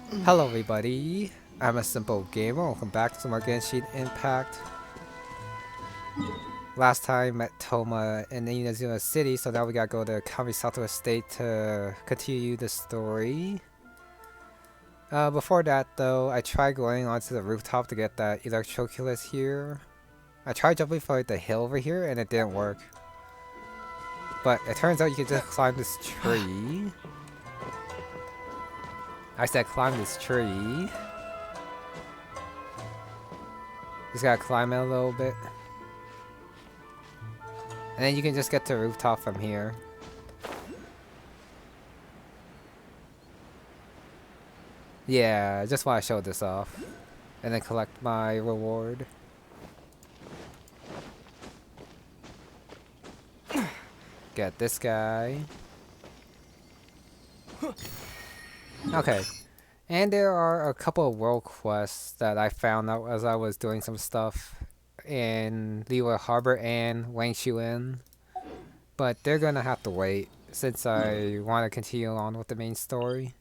Hello everybody, I'm a simple gamer. Welcome back to some more Genshin Impact. Last time met Toma in Inazuma City, so now we gotta go to Kamisato Estate to continue the story. Before that though, I tried going onto the rooftop to get that electroculus here. I tried jumping for the hill over here and it didn't work. But it turns out you can just climb this tree. I said climb this tree. Just gotta climb it a little bit. And then you can just get to the rooftop from here. Yeah, I just want to show this off. And then collect my reward. Get this guy. Okay. And there are a couple of world quests that I found out as I was doing some stuff in Liyue Harbor and Wangshu. But they're gonna have to wait since I want to continue on with the main story.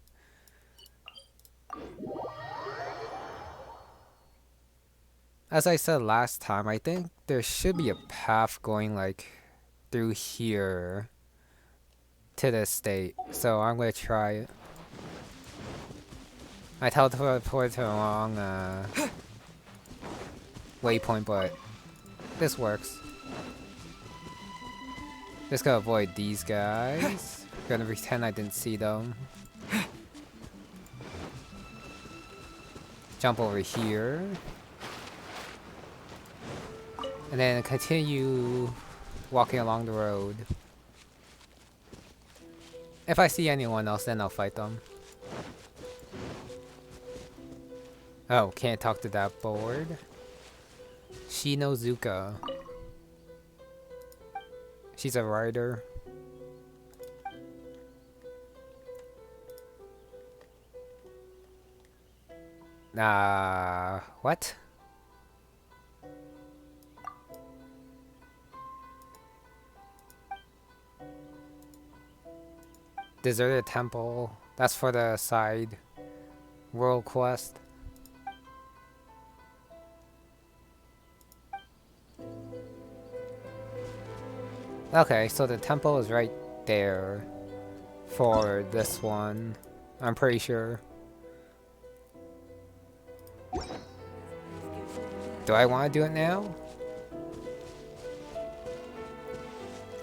As I said last time, I think there should be a path going like through here to the estate. So I'm gonna try it. I teleported to the wrong waypoint, but this works. Just gonna avoid these guys. Gonna pretend I didn't see them. Jump over here. And then continue walking along the road. If I see anyone else, then I'll fight them. Oh, can't talk to that board. Shinozuka. She's a writer. What? Deserted Temple. That's for the side world quest. Okay, so the temple is right there for this one. I'm pretty sure. Do I want to do it now?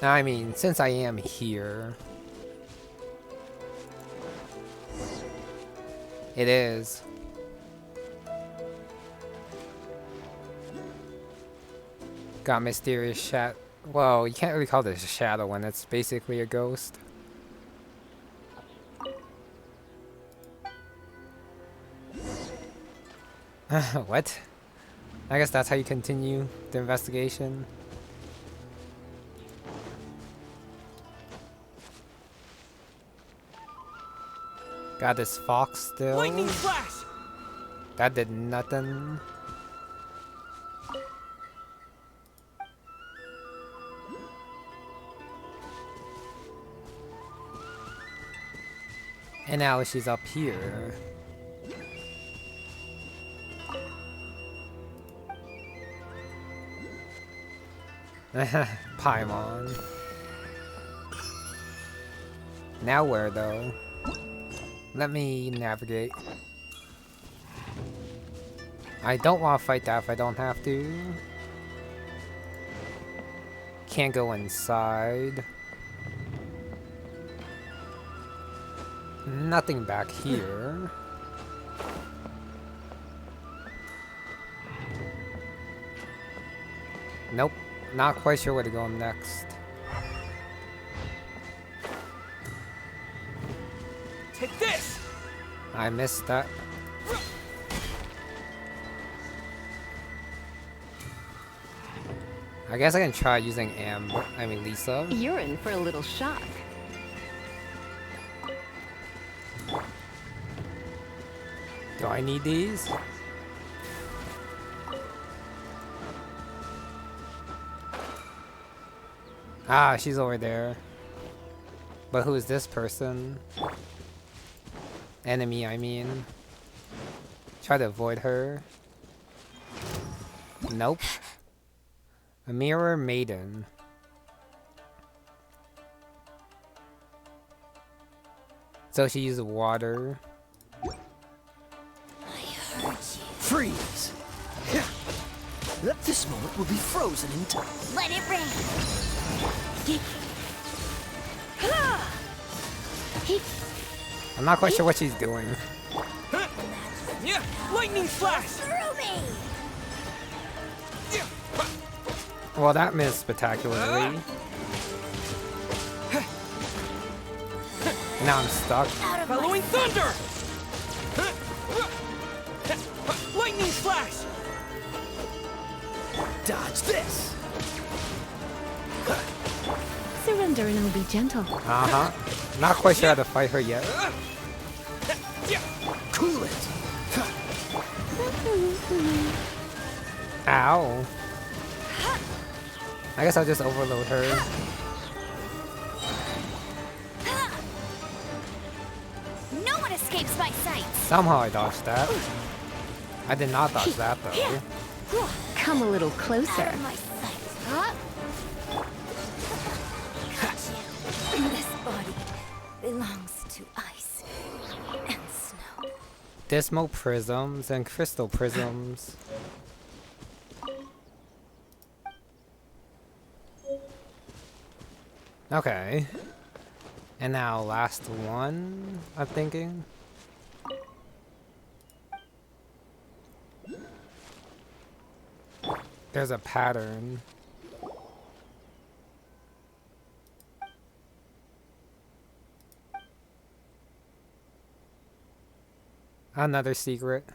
I mean, since I am here. It is. Got mysterious shadow. Well, you can't really call this a shadow when it's basically a ghost. What? I guess that's how you continue the investigation. Got this fox still. Lightning flash! That did nothing. And now she's up here. Paimon. Now where though? Let me navigate. I don't want to fight that if I don't have to. Can't go inside. Nothing back here. Nope. Not quite sure where to go next. Take this! I missed that. I guess I can try using Lisa. You're in for a little shock. Do I need these? Ah, she's over there. But who is this person? Enemy, I mean. Try to avoid her. Nope. A mirror maiden. So she uses water. Freeze! This moment will be frozen in time. Let it rain. I'm not quite sure what she's doing. Yeah, lightning flash! Through me. Well, that missed spectacularly. Now I'm stuck. Out of my Following thunder! Lightning flash! Dodge this! Surrender and I'll be gentle. Uh-huh. Not quite sure how to fight her yet. Cool it! Ow. I guess I'll just overload her. No one escapes my sight. Somehow I dodged that. I did not dodge that though. Come a little Out closer. of my sight. Huh? Got you. This body belongs to ice and snow. Dismal prisms and crystal prisms. Okay. And now last one, I'm thinking. There's a pattern. Another secret.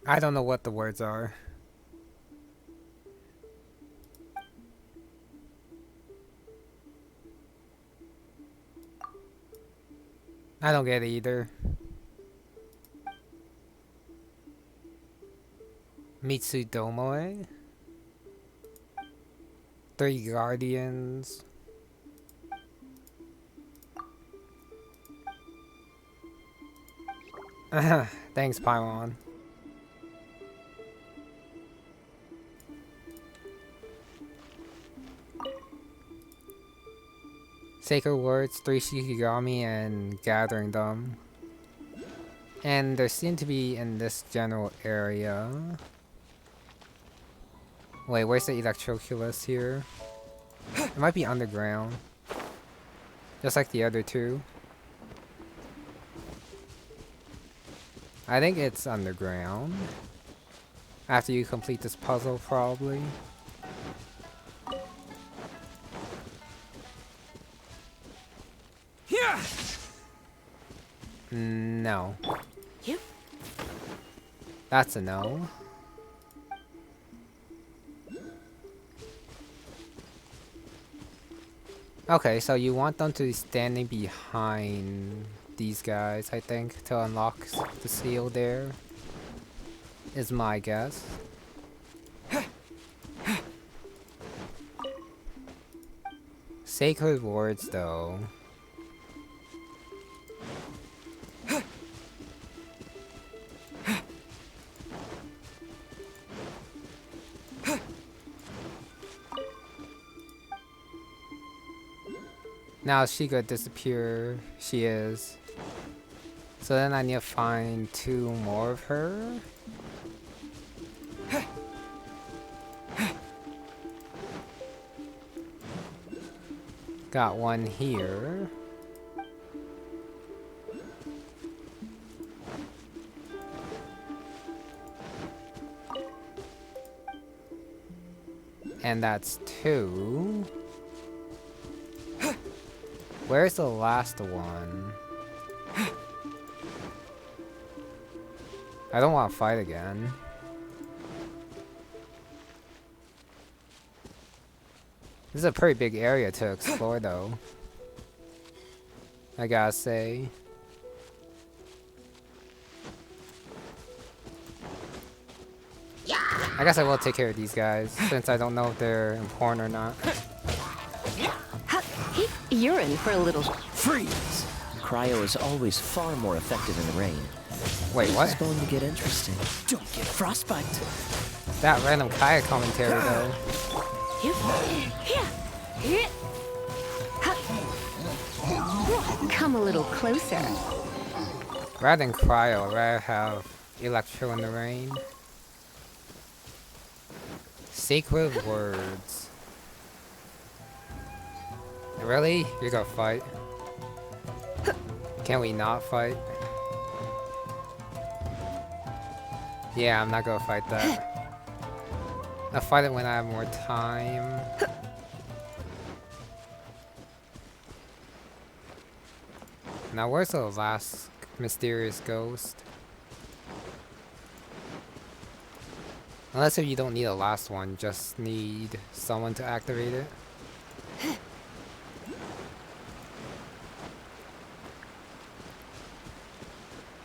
I don't know what the words are. I don't get it either. Mitsudomoe? 3 guardians. Thanks, Pylon. Sacred words, 3 Shikigami, and gathering them. And there seem to be in this general area. Wait, where's the electroculus here? It might be underground. Just like the other two. I think it's underground. After you complete this puzzle, probably. Yeah! No. You? That's a no. Okay, so you want them to be standing behind these guys, I think, to unlock the seal there. Is my guess. Sacred words, though. Now she could disappear. She is. So then I need to find 2 more of her. Got one here. And that's 2. Where's the last one? I don't want to fight again. This is a pretty big area to explore, though. I gotta say. Yeah! I guess I will take care of these guys, since I don't know if they're important or not. Ha, you're in for a little. Freeze! Cryo is always far more effective in the rain. Wait, It's what? going to get interesting. Don't get frostbite. That random Kaya commentary though. Come a little closer. Rather than Cryo, I'd rather have Electro in the rain. Sacred words. Really? You're gonna fight? Can we not fight? Yeah, I'm not gonna fight that. I'll fight it when I have more time. Now, where's the last mysterious ghost? Unless if you don't need a last one, just need someone to activate it.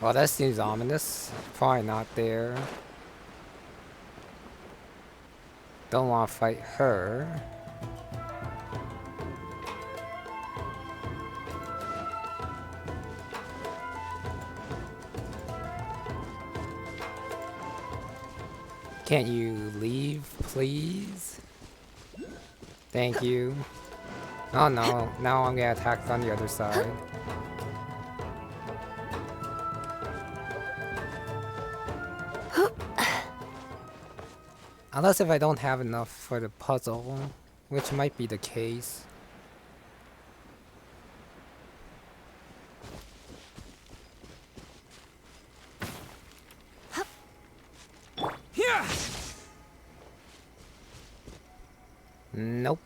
Well, that seems ominous. Probably not there. Don't want to fight her. Can't you leave, please? Thank you. Oh no, now I'm getting attacked on the other side. Unless if I don't have enough for the puzzle, which might be the case. Yeah! Nope.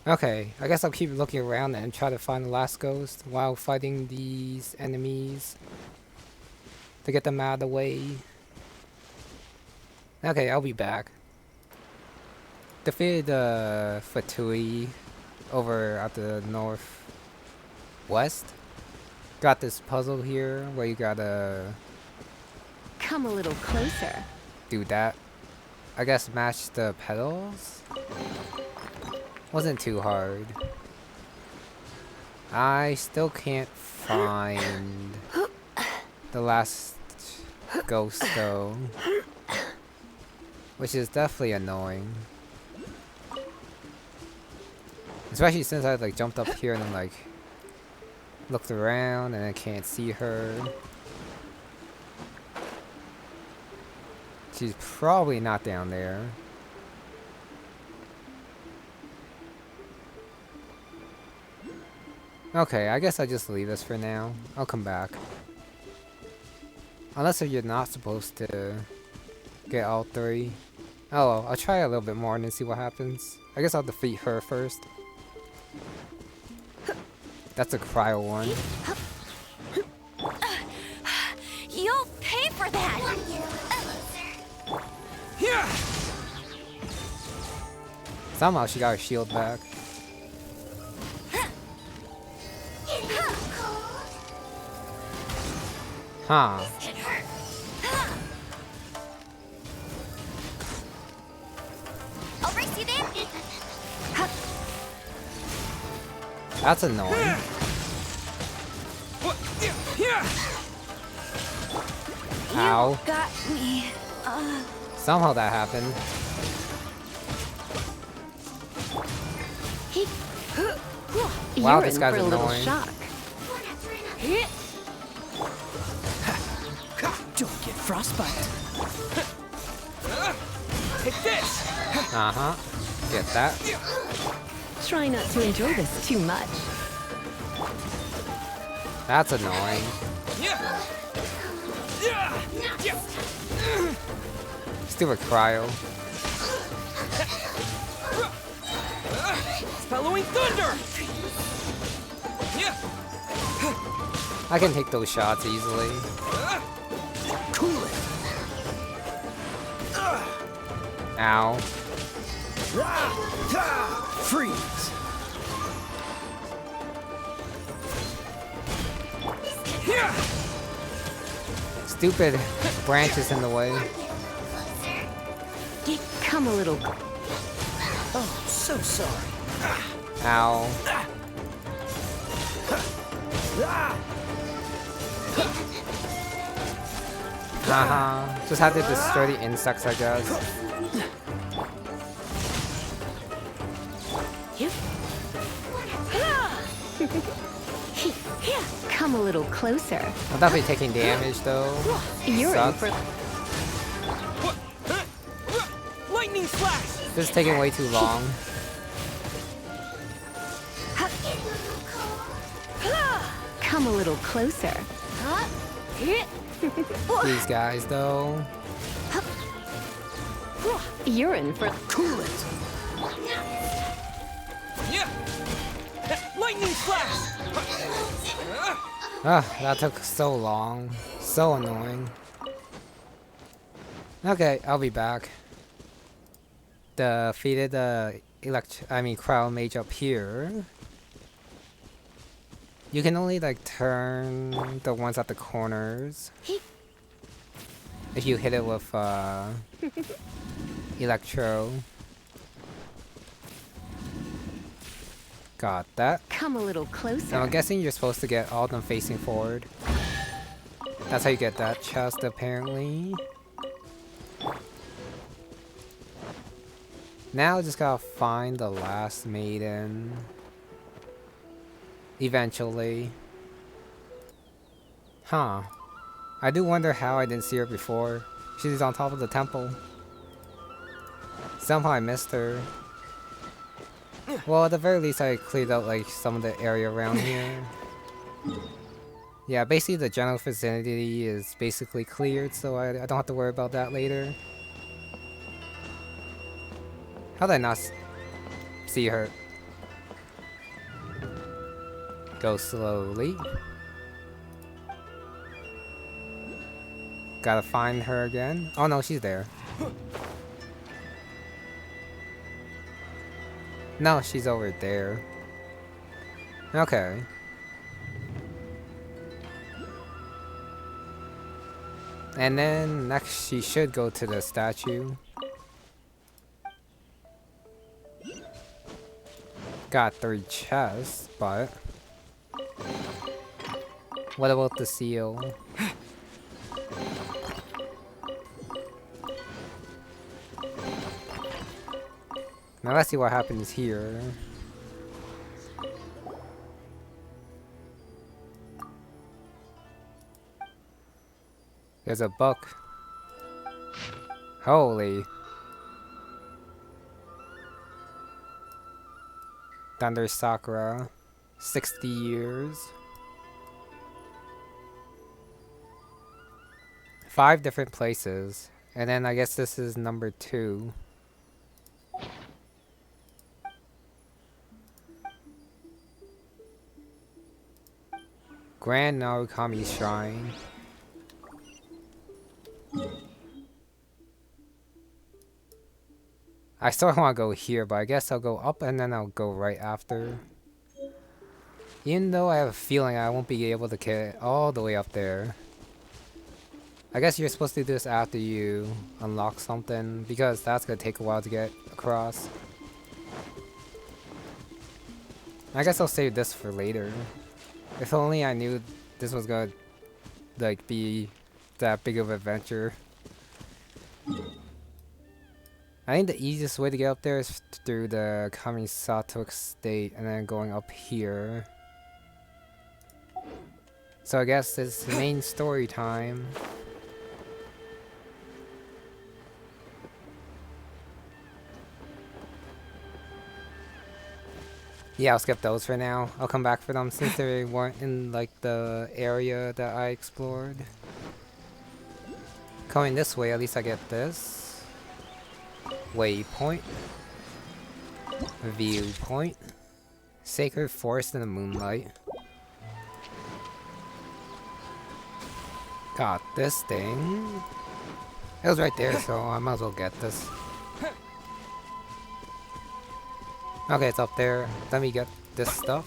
Okay, I guess I'll keep looking around and try to find the last ghost while fighting these enemies to get them out of the way. Okay, I'll be back. Defeated the Fatui over at the northwest. Got this puzzle here where you gotta Come a little closer. do that. I guess match the pedals? Wasn't too hard. I still can't find the last ghost though. Which is definitely annoying. Especially since I like jumped up here and then like looked around and I can't see her. She's probably not down there. Okay, I guess I'll just leave this for now. I'll come back. Unless if you're not supposed to get all three. Oh well, I'll try a little bit more and then see what happens. I guess I'll defeat her first. That's a cryo one. You'll pay for that! Yeah! Somehow she got her shield back. Huh. I'll race you there! That's annoying. What? Yeah! Ow. Got me. Somehow that happened. Wow, You're this in guy's for a little annoying. shock. Don't get frostbite. Take this! Uh-huh. Get that. Try not to enjoy this too much. That's annoying. Yeah! Yeah! Yeah! Stupid cryo. Following thunder! Yeah! I can take those shots easily. Cool it! Ow. Freeze! Yeah! Stupid branches in the way. Come a little. Oh, so sorry. Ow. Haha. Just had to destroy the insects, I guess. Come a little closer. I'm definitely taking damage though. You're in Sucks. for. Lightning flash! This is taking way too long. Come a little closer. These guys though. You're in for. Cool it! Yeah! Lightning flash! Ah, that took so long. So annoying. Okay, I'll be back. Defeated the crowd mage up here. You can only like turn the ones at the corners if you hit it with electro. Got that. Come a little closer. Now I'm guessing you're supposed to get all of them facing forward. That's how you get that chest apparently. Now I just gotta find the last maiden. Eventually. Huh. I do wonder how I didn't see her before. She's on top of the temple. Somehow I missed her. Well, at the very least I cleared out like some of the area around here. Yeah, basically the general vicinity is basically cleared, so I don't have to worry about that later. How did I not see her? Go slowly. Gotta find her again. Oh no, she's there. No, she's over there. Okay. And then next she should go to the statue. Got 3 chests, but what about the seal? Now let's see what happens here. There's a book. Holy. Thunder Sakura. 60 years. 5 different places. And then I guess this is number 2. Grand Narukami Shrine. I still want to go here, but I guess I'll go up and then I'll go right after. Even though I have a feeling I won't be able to get all the way up there. I guess you're supposed to do this after you unlock something, because that's going to take a while to get across. I guess I'll save this for later. If only I knew this was going to like be that big of an adventure. I think the easiest way to get up there is through the Kamisato Estate and then going up here. So I guess it's main story time. Yeah, I'll skip those for now. I'll come back for them since they weren't in like the area that I explored. Coming this way, at least I get this. Waypoint. Viewpoint. Sacred Forest in the Moonlight. Got this thing. It was right there, so I might as well get this. Okay, it's up there. Let me get this stuff.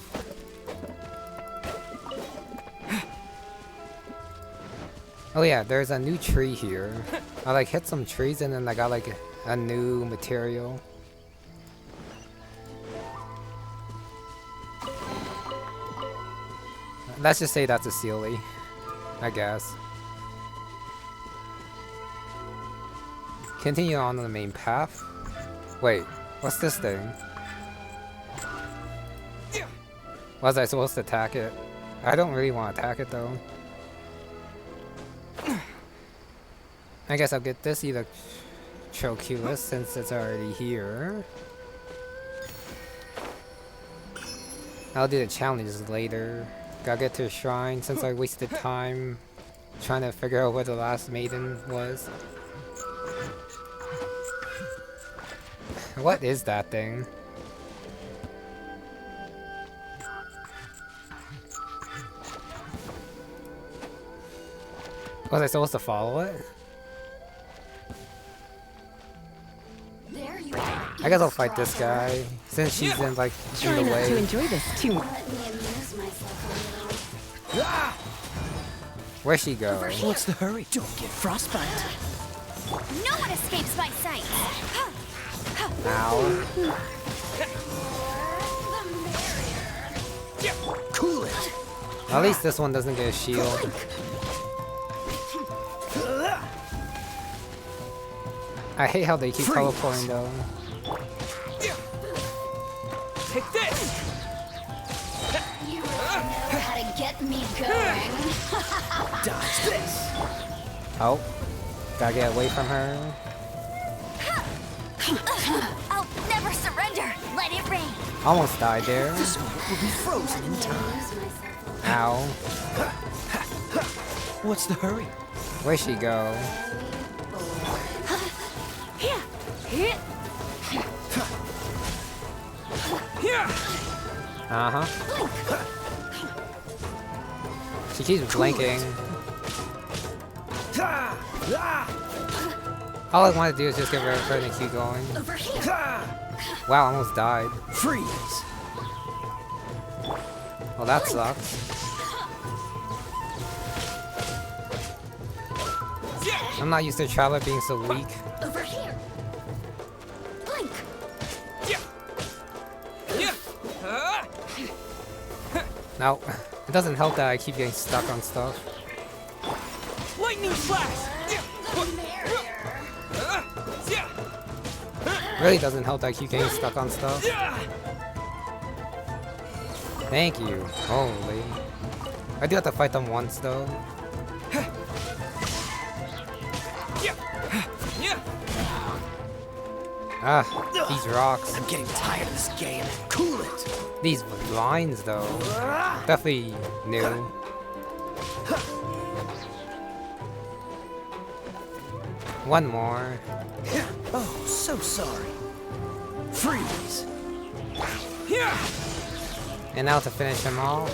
Oh yeah, there's a new tree here. I like hit some trees and then I got like a new material. Let's just say that's a Sealy, I guess. Continue on the main path. Wait, what's this thing? Was I supposed to attack it? I don't really want to attack it though. I guess I'll get this Electroculus since it's already here. I'll do the challenges later. Gotta get to the shrine since I wasted time trying to figure out where the last maiden was. What is that thing? Was I supposed to follow it? There you are. I guess I'll fight this guy since she's in like Try in the not to way. enjoy this too much. Let me amuse myself a little. Where'd she go? What's the hurry? Don't get frostbite. No one escapes my sight. Ow. Cool it. At least this one doesn't get a shield. I hate how they keep Freeze. teleporting though. Take this! You really know how to get me going. Dodge this. Oh. Gotta get away from her. I'll never surrender. Let it rain. Almost died there. This one will be frozen in time. Amuse myself a Ow. What's the hurry? Where'd she go? Uh-huh. She keeps blinking. All I want to do is just get rid of her and keep going. over here. Wow, I almost died. Freeze. Well, that sucks. I'm not used to Traveler being so weak. Over here. Blink. No, it doesn't help that I keep getting stuck on stuff. Lightning slash! Really doesn't help that I keep getting stuck on stuff. Thank you. Holy. I do have to fight them once though. Ah, these rocks. I'm getting tired of this game. Cool it. These lines though. Definitely new. One more. Oh, so sorry. Freeze. And now to finish them all,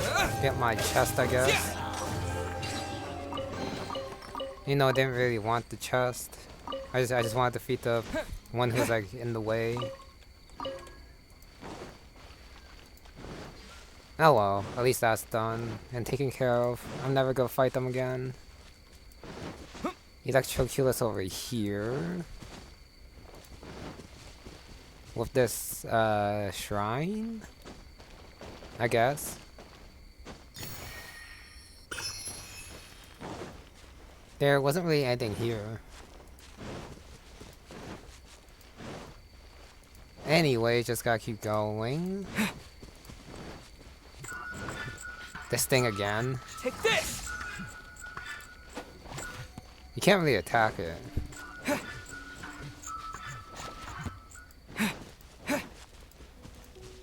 get my chest I guess. You know, I didn't really want the chest. I just wanted to defeat the one who's like in the way. Oh well, at least that's done and taken care of. I'm never gonna fight them again. Electroculus over here. With this shrine? I guess. There wasn't really anything here. Anyway, just gotta keep going. This thing again. Take this! You can't really attack it.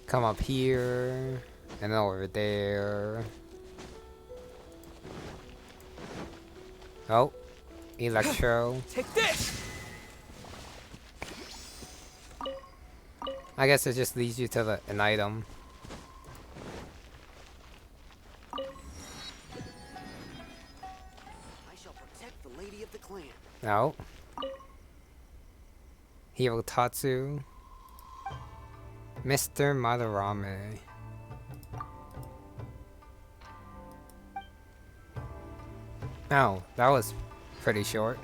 Come up here and over there. Oh, Electro. Take this! I guess it just leads you to an item. I shall protect the lady of the clan. No. Hirotatsu. Mr. Madarame. Oh, that was pretty short.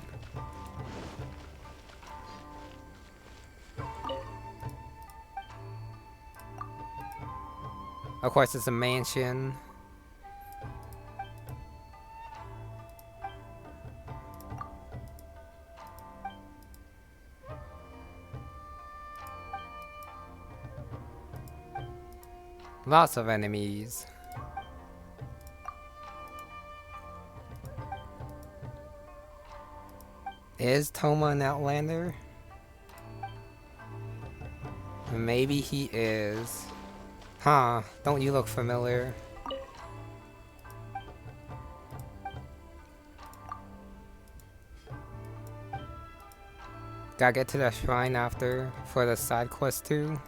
Of course, it's a mansion. Lots of enemies. Is Toma an Outlander? Maybe he is. Huh, don't you look familiar? Gotta get to the shrine after for the side quest too.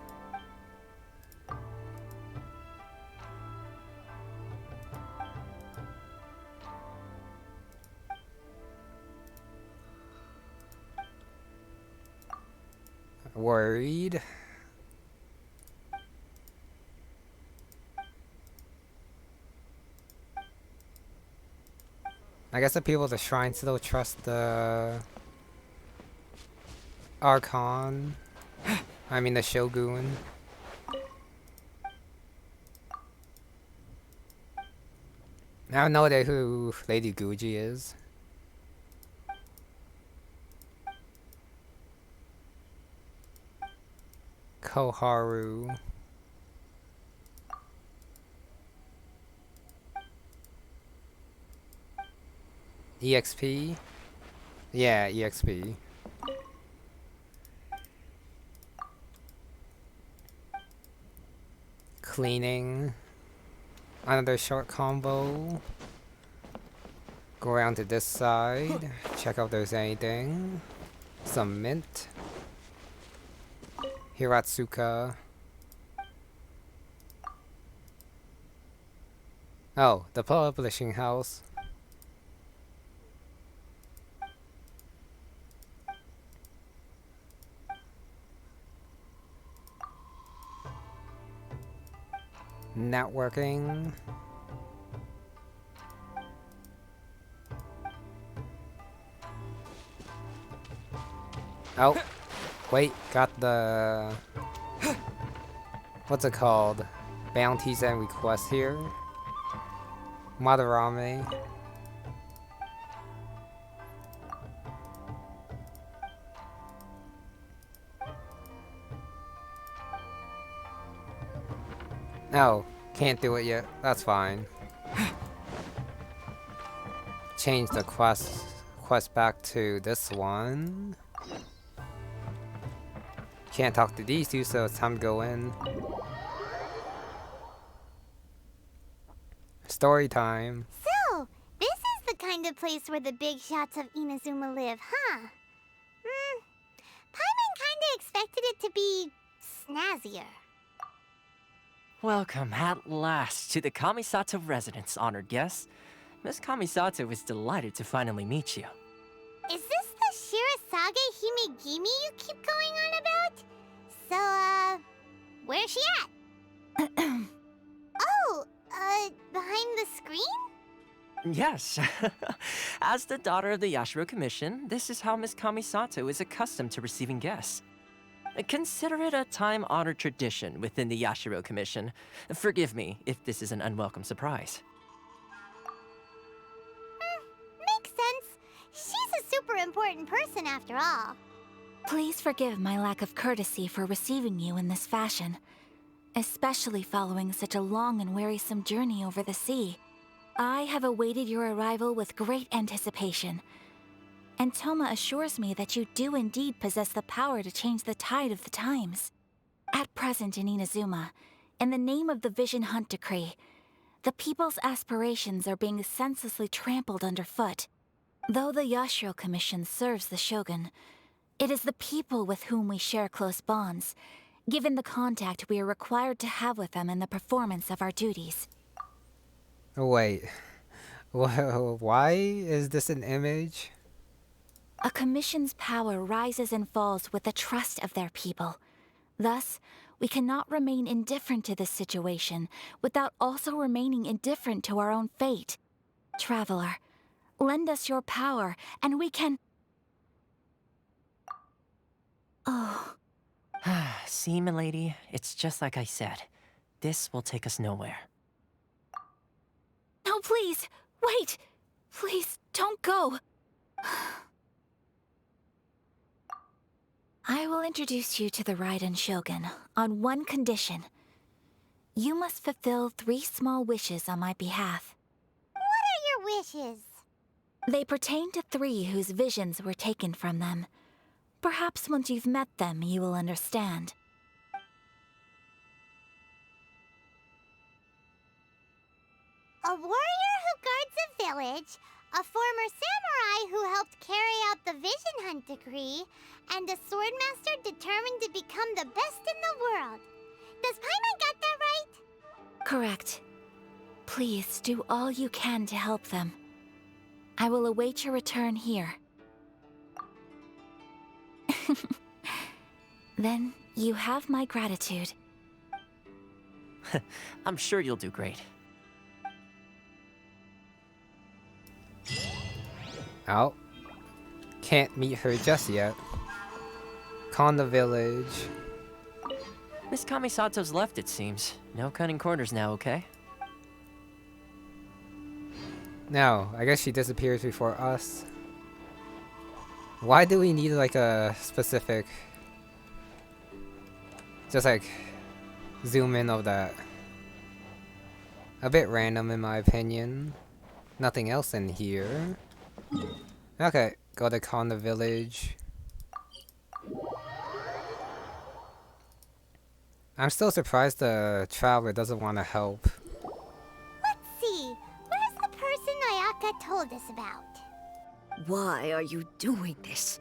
Worried. I guess the people at the shrine still trust the Archon. I mean the Shogun. I have no idea who Lady Guji is. Koharu. EXP? Yeah, EXP. Cleaning. Another short combo. Go around to this side. Check out if there's anything. Some mint. Hiratsuka. Oh, the publishing house. Networking. Oh, wait, got the... What's it called? Bounties and requests here. Madarame. No, can't do it yet. That's fine. Change the quest back to this one. Can't talk to these two, so it's time to go in. Story time. So, this is the kind of place where the big shots of Inazuma live, huh? Paimon kinda expected it to be snazzier. Welcome at last to the Kamisato residence, honored guests. Miss Kamisato is delighted to finally meet you. Is this the Shirasage Himegimi you keep going on about? So, where's she at? Oh, behind the screen? Yes. As the daughter of the Yashiro Commission, this is how Miss Kamisato is accustomed to receiving guests. Consider it a time-honored tradition within the Yashiro Commission. Forgive me if this is an unwelcome surprise. Makes sense. She's a super important person after all. Please forgive my lack of courtesy for receiving you in this fashion, especially following such a long and wearisome journey over the sea. I have awaited your arrival with great anticipation, and Toma assures me that you do indeed possess the power to change the tide of the times. At present in Inazuma, in the name of the Vision Hunt Decree, the people's aspirations are being senselessly trampled underfoot. Though the Yashiro Commission serves the Shogun, it is the people with whom we share close bonds, given the contact we are required to have with them in the performance of our duties. Wait. Why is this an image? A commission's power rises and falls with the trust of their people. Thus, we cannot remain indifferent to this situation without also remaining indifferent to our own fate. Traveler, lend us your power, and we can... Oh. See, milady, it's just like I said. this will take us nowhere. No, please! Wait! Please, don't go! I will introduce you to the Raiden Shogun on one condition. You must fulfill 3 small wishes on my behalf. What are your wishes? They pertain to 3 whose visions were taken from them. Perhaps once you've met them, you will understand. A warrior who guards a village, a former samurai who helped carry out the Vision Hunt decree, and a swordmaster determined to become the best in the world. Does Paimon got that right? Correct. Please do all you can to help them. I will await your return here. Then you have my gratitude. I'm sure you'll do great. Oh. Can't meet her just yet. Con the village. Miss Kamisato's left, it seems. No cutting corners now, okay? No, I guess she disappears before us. Why do we need like a specific... Just like zoom in of that? A bit random in my opinion. Nothing else in here. Okay, go to Con the village. I'm still surprised the traveler doesn't want to help. Let's see. Where's the person Ayaka told us about? Why are you doing this?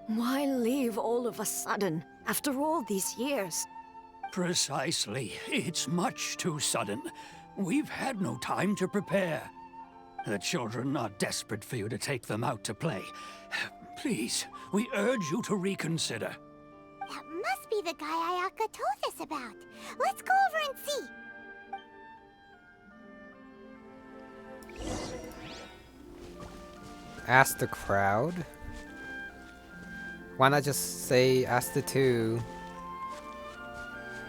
Why leave all of a sudden, after all these years? Precisely. It's much too sudden. We've had no time to prepare. The children are desperate for you to take them out to play. Please, we urge you to reconsider. That must be the guy Ayaka told us about. Let's go over and see. Ask the crowd? Why not just say ask the 2?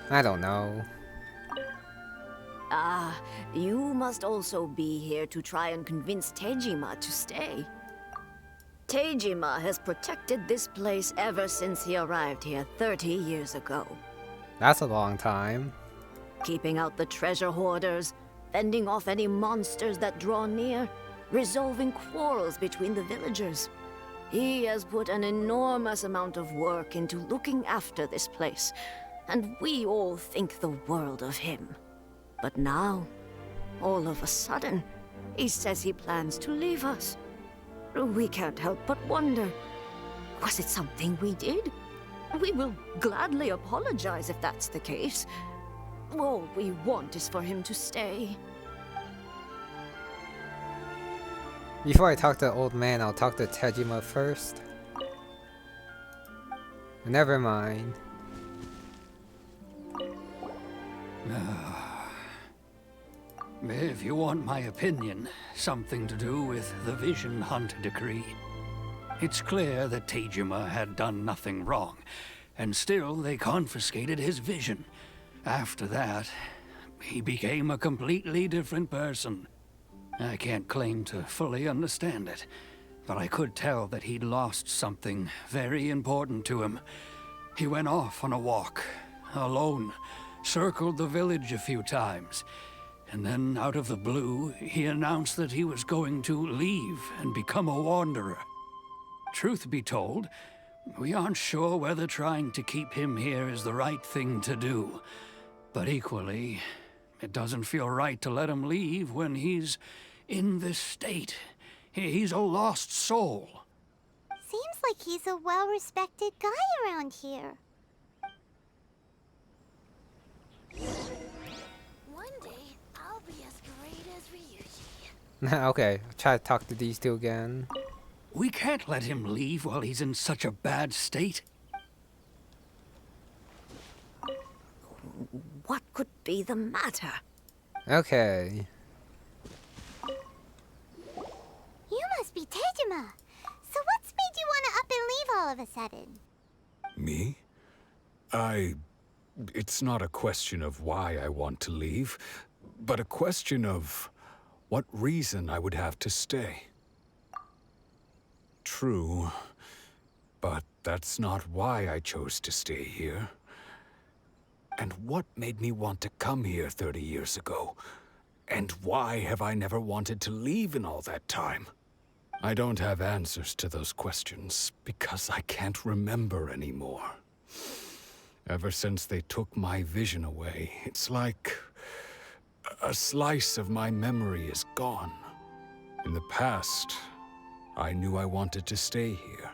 I don't know. Ah, you must also be here to try and convince Tejima to stay. Tejima has protected this place ever since he arrived here 30 years ago. That's a long time. Keeping out the treasure hoarders, fending off any monsters that draw near, resolving quarrels between the villagers. He has put an enormous amount of work into looking after this place, and we all think the world of him. But now, all of a sudden, he says he plans to leave us. We can't help but wonder, was it something we did? We will gladly apologize if that's the case. All we want is for him to stay. Before I talk to the old man, I'll talk to Tejima first. Never mind. If you want my opinion, something to do with the Vision Hunt decree. It's clear that Tejima had done nothing wrong, and still they confiscated his vision. After that, he became a completely different person. I can't claim to fully understand it, but I could tell that he'd lost something very important to him. He went off on a walk, alone, circled the village a few times, and then out of the blue, he announced that he was going to leave and become a wanderer. Truth be told, we aren't sure whether trying to keep him here is the right thing to do. But equally, it doesn't feel right to let him leave when he's in this state. He's a lost soul. Seems like he's a well-respected guy around here. One day, I'll be as great as Ryuji. Okay, I'll try to talk to these 2 again. We can't let him leave while he's in such a bad state. What could be the matter? Okay. You must be Tejima. So what's made you want to up and leave all of a sudden? Me? I It's not a question of why I want to leave, but a question of what reason I would have to stay. True, but that's not why I chose to stay here. And what made me want to come here 30 years ago? And why have I never wanted to leave in all that time? I don't have answers to those questions because I can't remember anymore. Ever since they took my vision away, it's like a slice of my memory is gone. In the past, I knew I wanted to stay here.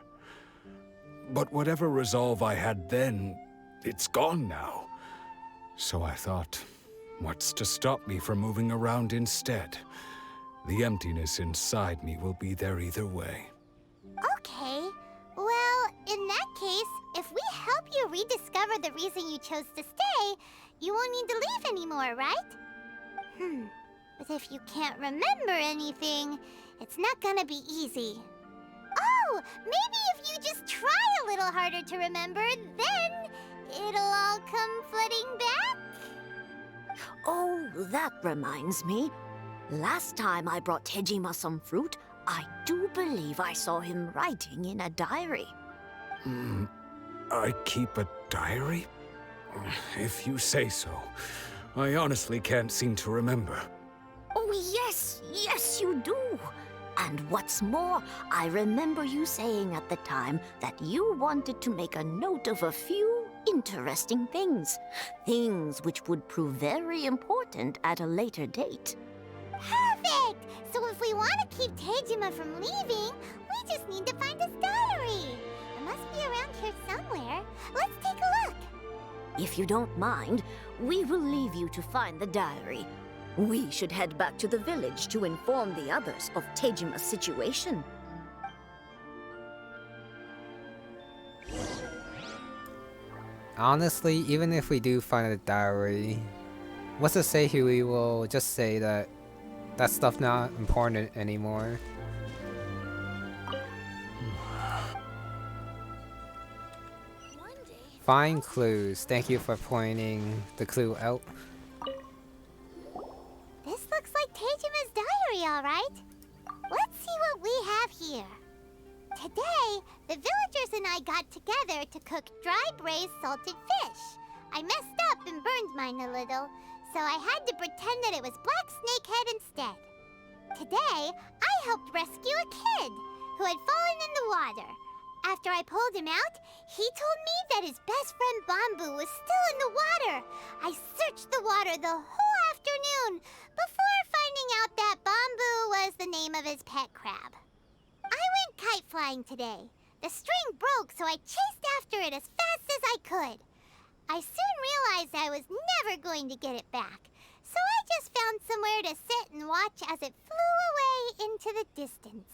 But whatever resolve I had then, it's gone now. So I thought, what's to stop me from moving around instead? The emptiness inside me will be there either way. Okay. Well, in that case, if we help you rediscover the reason you chose to stay, you won't need to leave anymore, right? But if you can't remember anything, it's not gonna be easy. Oh, maybe if you just try a little harder to remember, then it'll all come flooding back? Oh, that reminds me. Last time I brought Tejima some fruit, I do believe I saw him writing in a diary. I keep a diary? If you say so. I honestly can't seem to remember. Oh, yes, you do. And what's more, I remember you saying at the time that you wanted to make a note of a few interesting things. Things which would prove very important at a later date. Perfect! So if we want to keep Tejima from leaving, we just need to find his diary. It must be around here somewhere. Let's take a look. If you don't mind, we will leave you to find the diary. We should head back to the village to inform the others of Tejima's situation. Honestly, even if we do find a diary, what's to say we will just say that that stuff not important anymore? Find clues. Thank you for pointing the clue out. This looks like Tejima's diary, all right. Let's see what we have here. Today, the villagers and I got together to cook dry braised salted fish. I messed up and burned mine a little, so I had to pretend that it was black snakehead instead. Today, I helped rescue a kid who had fallen in the water. After I pulled him out, he told me that his best friend Bamboo was still in the water. I searched the water the whole afternoon before finding out that Bamboo was the name of his pet crab. I went kite flying today. The string broke, so I chased after it as fast as I could. I soon realized I was never going to get it back, so I just found somewhere to sit and watch as it flew away into the distance.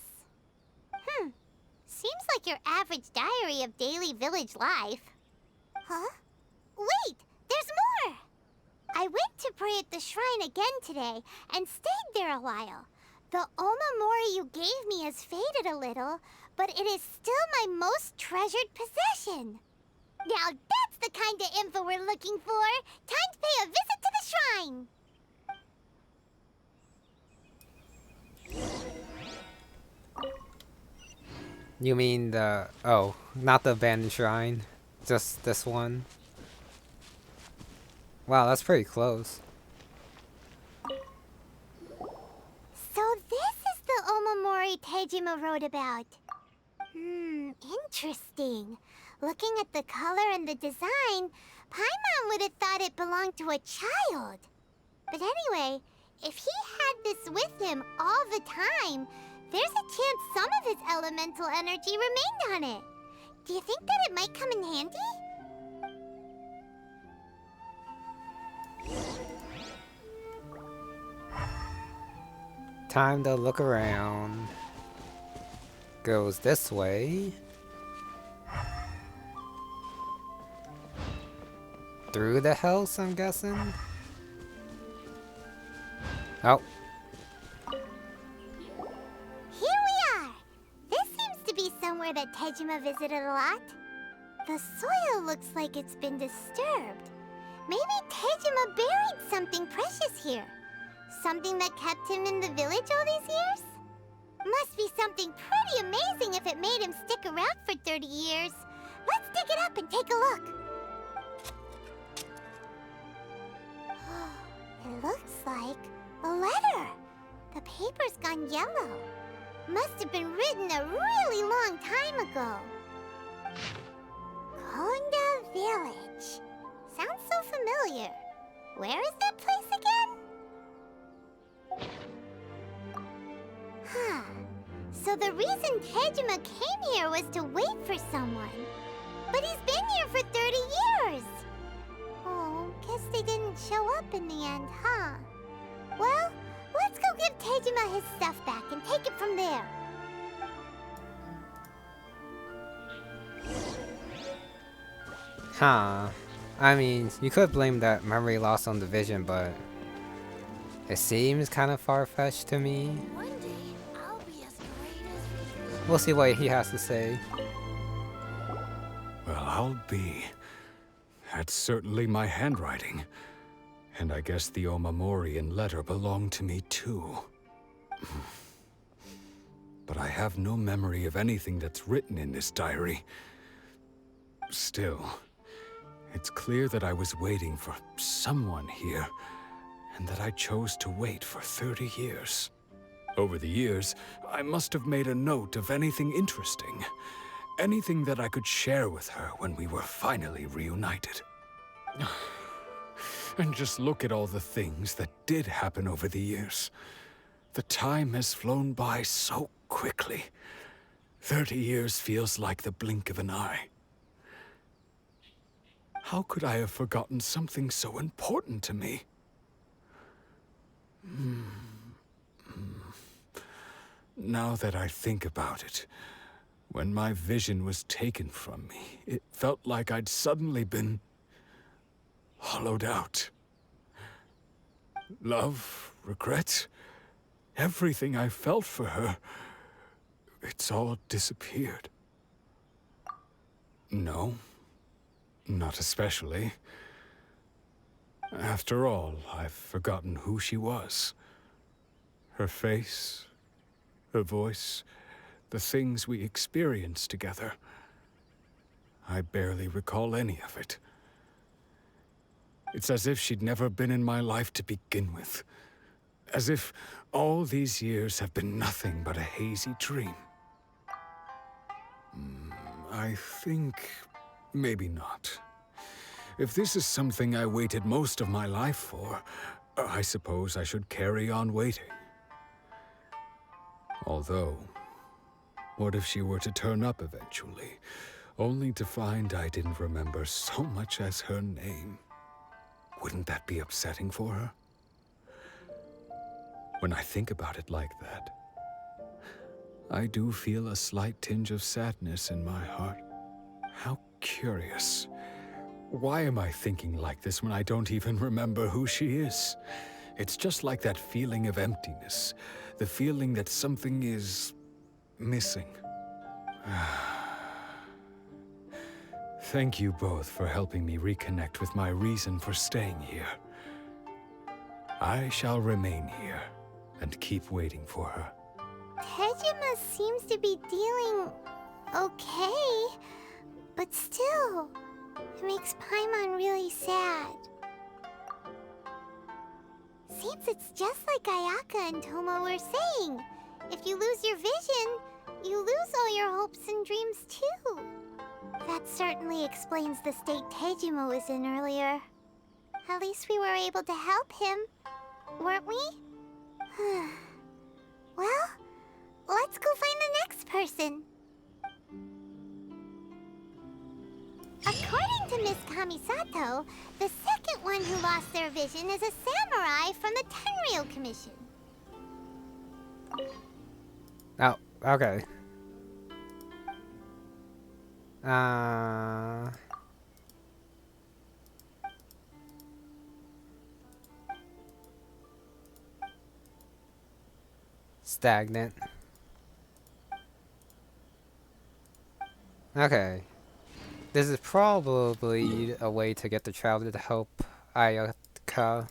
Seems like your average diary of daily village life. Huh? Wait, there's more! I went to pray at the shrine again today and stayed there a while. The Omamori you gave me has faded a little, but it is still my most treasured possession. Now that's the kind of info we're looking for. Time to pay a visit to the shrine. You mean the... oh, not the abandoned shrine. Just this one. Wow, that's pretty close. So this is the Omamori Tejima wrote about. Interesting. Looking at the color and the design, Paimon would have thought it belonged to a child. But anyway, if he had this with him all the time, there's a chance some of his elemental energy remained on it. Do you think that it might come in handy? Time to look around. Goes this way. Through the house, I'm guessing? Oh. Here we are! This seems to be somewhere that Tejima visited a lot. The soil looks like it's been disturbed. Maybe Tejima buried something precious here. Something that kept him in the village all these years? Must be something pretty amazing if it made him stick around for 30 years. Let's dig it up and take a look. It looks like a letter. The paper's gone yellow. Must have been written a really long time ago. Konda Village. Sounds so familiar. Where is that place again? Huh. So the reason Tejima came here was to wait for someone. But he's been here for 30 years. Oh, guess they didn't show up in the end, huh? Well, let's go give Tejima his stuff back and take it from there. Huh. I mean, you could blame that memory loss on the vision, but it seems kind of far-fetched to me. One day, I'll be as great as... We'll see what he has to say. Well, I'll be. That's certainly my handwriting. And I guess the Omamorian letter belonged to me too. But I have no memory of anything that's written in this diary. Still, it's clear that I was waiting for someone here, and that I chose to wait for 30 years. Over the years, I must have made a note of anything interesting. Anything that I could share with her when we were finally reunited. And just look at all the things that did happen over the years. The time has flown by so quickly. 30 years feels like the blink of an eye. How could I have forgotten something so important to me? Now that I think about it, when my vision was taken from me, it felt like I'd suddenly been hollowed out. Love, regret, everything I felt for her, it's all disappeared. No, not especially. After all, I've forgotten who she was. Her face, her voice, the things we experienced together. I barely recall any of it. It's as if she'd never been in my life to begin with. As if all these years have been nothing but a hazy dream. I think maybe not. If this is something I waited most of my life for, I suppose I should carry on waiting. Although, what if she were to turn up eventually, only to find I didn't remember so much as her name? Wouldn't that be upsetting for her? When I think about it like that, I do feel a slight tinge of sadness in my heart. How curious. Why am I thinking like this when I don't even remember who she is? It's just like that feeling of emptiness, the feeling that something is missing. Thank you both for helping me reconnect with my reason for staying here. I shall remain here and keep waiting for her. Tejima seems to be dealing okay, but still, it makes Paimon really sad. Seems it's just like Ayaka and Toma were saying. If you lose your vision, you lose all your hopes and dreams too. That certainly explains the state Tejima was in earlier. At least we were able to help him, weren't we? Well, let's go find the next person. According to Miss Kamisato, the second one who lost their vision is a samurai from the Tenryou Commission. Oh, okay. Stagnant. Okay. This is probably a way to get the traveler to help Ayaka.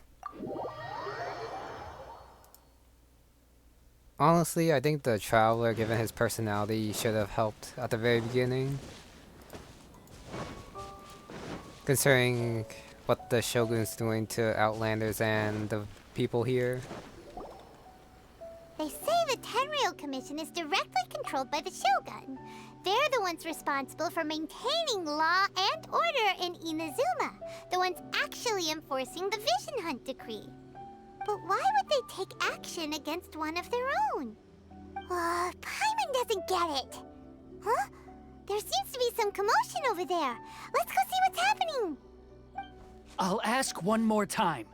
Honestly, I think the Traveler, given his personality, should have helped at the very beginning. Considering what the Shogun's doing to Outlanders and the people here. They say the Tenryou Commission is directly controlled by the Shogun. They're the ones responsible for maintaining law and order in Inazuma, the ones actually enforcing the Vision Hunt Decree. But why would they take action against one of their own? Paimon doesn't get it. Huh? There seems to be some commotion over there. Let's go see what's happening. I'll ask one more time.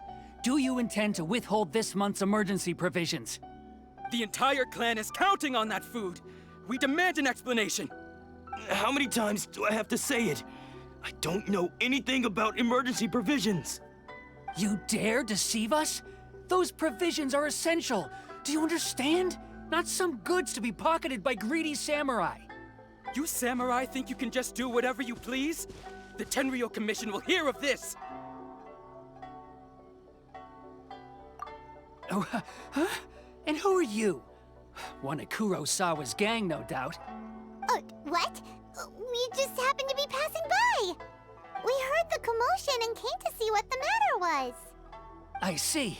Do you intend to withhold this month's emergency provisions? The entire clan is counting on that food. We demand an explanation. How many times do I have to say it? I don't know anything about emergency provisions. You dare deceive us? Those provisions are essential. Do you understand? Not some goods to be pocketed by greedy samurai. You samurai think you can just do whatever you please? The Tenryou Commission will hear of this! Oh, huh? And who are you? One of Kurosawa's gang, no doubt. What? We just happened to be passing by. We heard the commotion and came to see what the matter was. I see.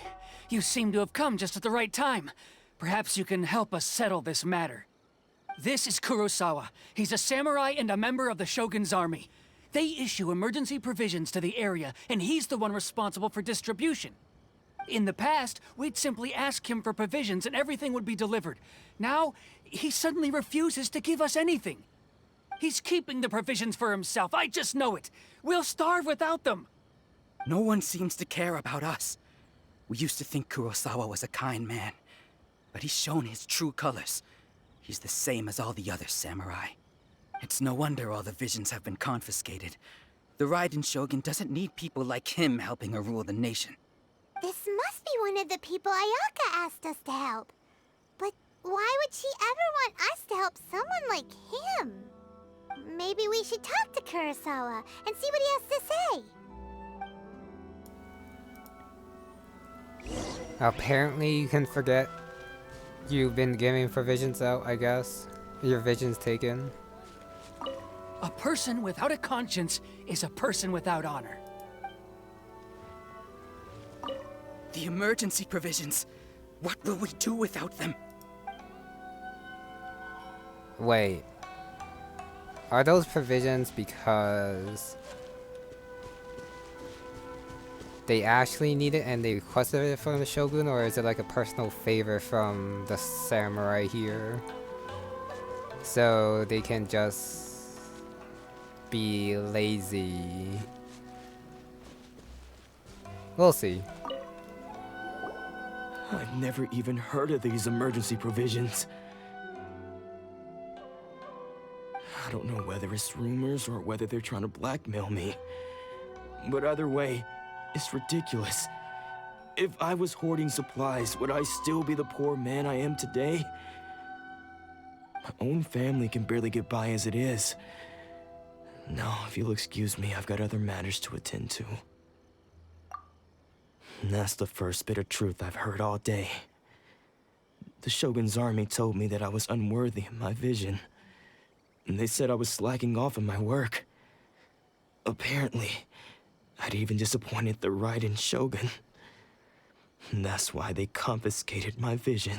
You seem to have come just at the right time. Perhaps you can help us settle this matter. This is Kurosawa. He's a samurai and a member of the Shogun's army. They issue emergency provisions to the area, and he's the one responsible for distribution. In the past, we'd simply ask him for provisions and everything would be delivered. Now, he suddenly refuses to give us anything. He's keeping the provisions for himself, I just know it. We'll starve without them. No one seems to care about us. We used to think Kurosawa was a kind man, but he's shown his true colors. He's the same as all the other samurai. It's no wonder all the visions have been confiscated. The Raiden Shogun doesn't need people like him helping her rule the nation. This must be one of the people Ayaka asked us to help. But why would she ever want us to help someone like him? Maybe we should talk to Kurosawa and see what he has to say. Apparently you can forget you've been giving provisions out, I guess. Your vision's taken. A person without a conscience is a person without honor. The emergency provisions. What will we do without them? Wait. Are those provisions because they actually need it and they requested it from the Shogun, or is it like a personal favor from the samurai here? So they can just be lazy. We'll see. I've never even heard of these emergency provisions. I don't know whether it's rumors or whether they're trying to blackmail me. But either way, it's ridiculous. If I was hoarding supplies, would I still be the poor man I am today? My own family can barely get by as it is. Now, if you'll excuse me, I've got other matters to attend to. And that's the first bit of truth I've heard all day. The Shogun's army told me that I was unworthy of my vision. And they said I was slacking off in my work. Apparently, I'd even disappointed the Raiden Shogun. And that's why they confiscated my vision.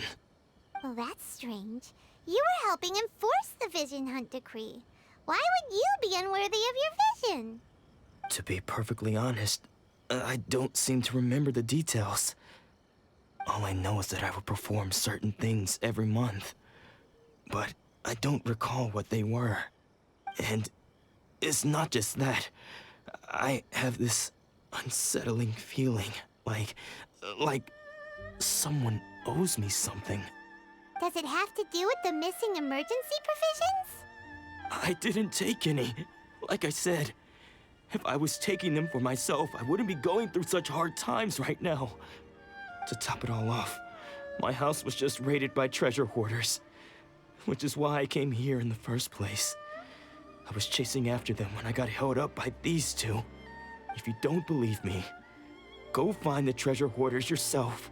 Well, that's strange. You were helping enforce the Vision Hunt Decree. Why would you be unworthy of your vision? To be perfectly honest, I don't seem to remember the details. All I know is that I would perform certain things every month. But I don't recall what they were. And it's not just that. I have this unsettling feeling, like someone owes me something. Does it have to do with the missing emergency provisions? I didn't take any. Like I said, if I was taking them for myself, I wouldn't be going through such hard times right now. To top it all off, my house was just raided by treasure hoarders, which is why I came here in the first place. I was chasing after them when I got held up by these two. If you don't believe me, Go find the treasure hoarders yourself.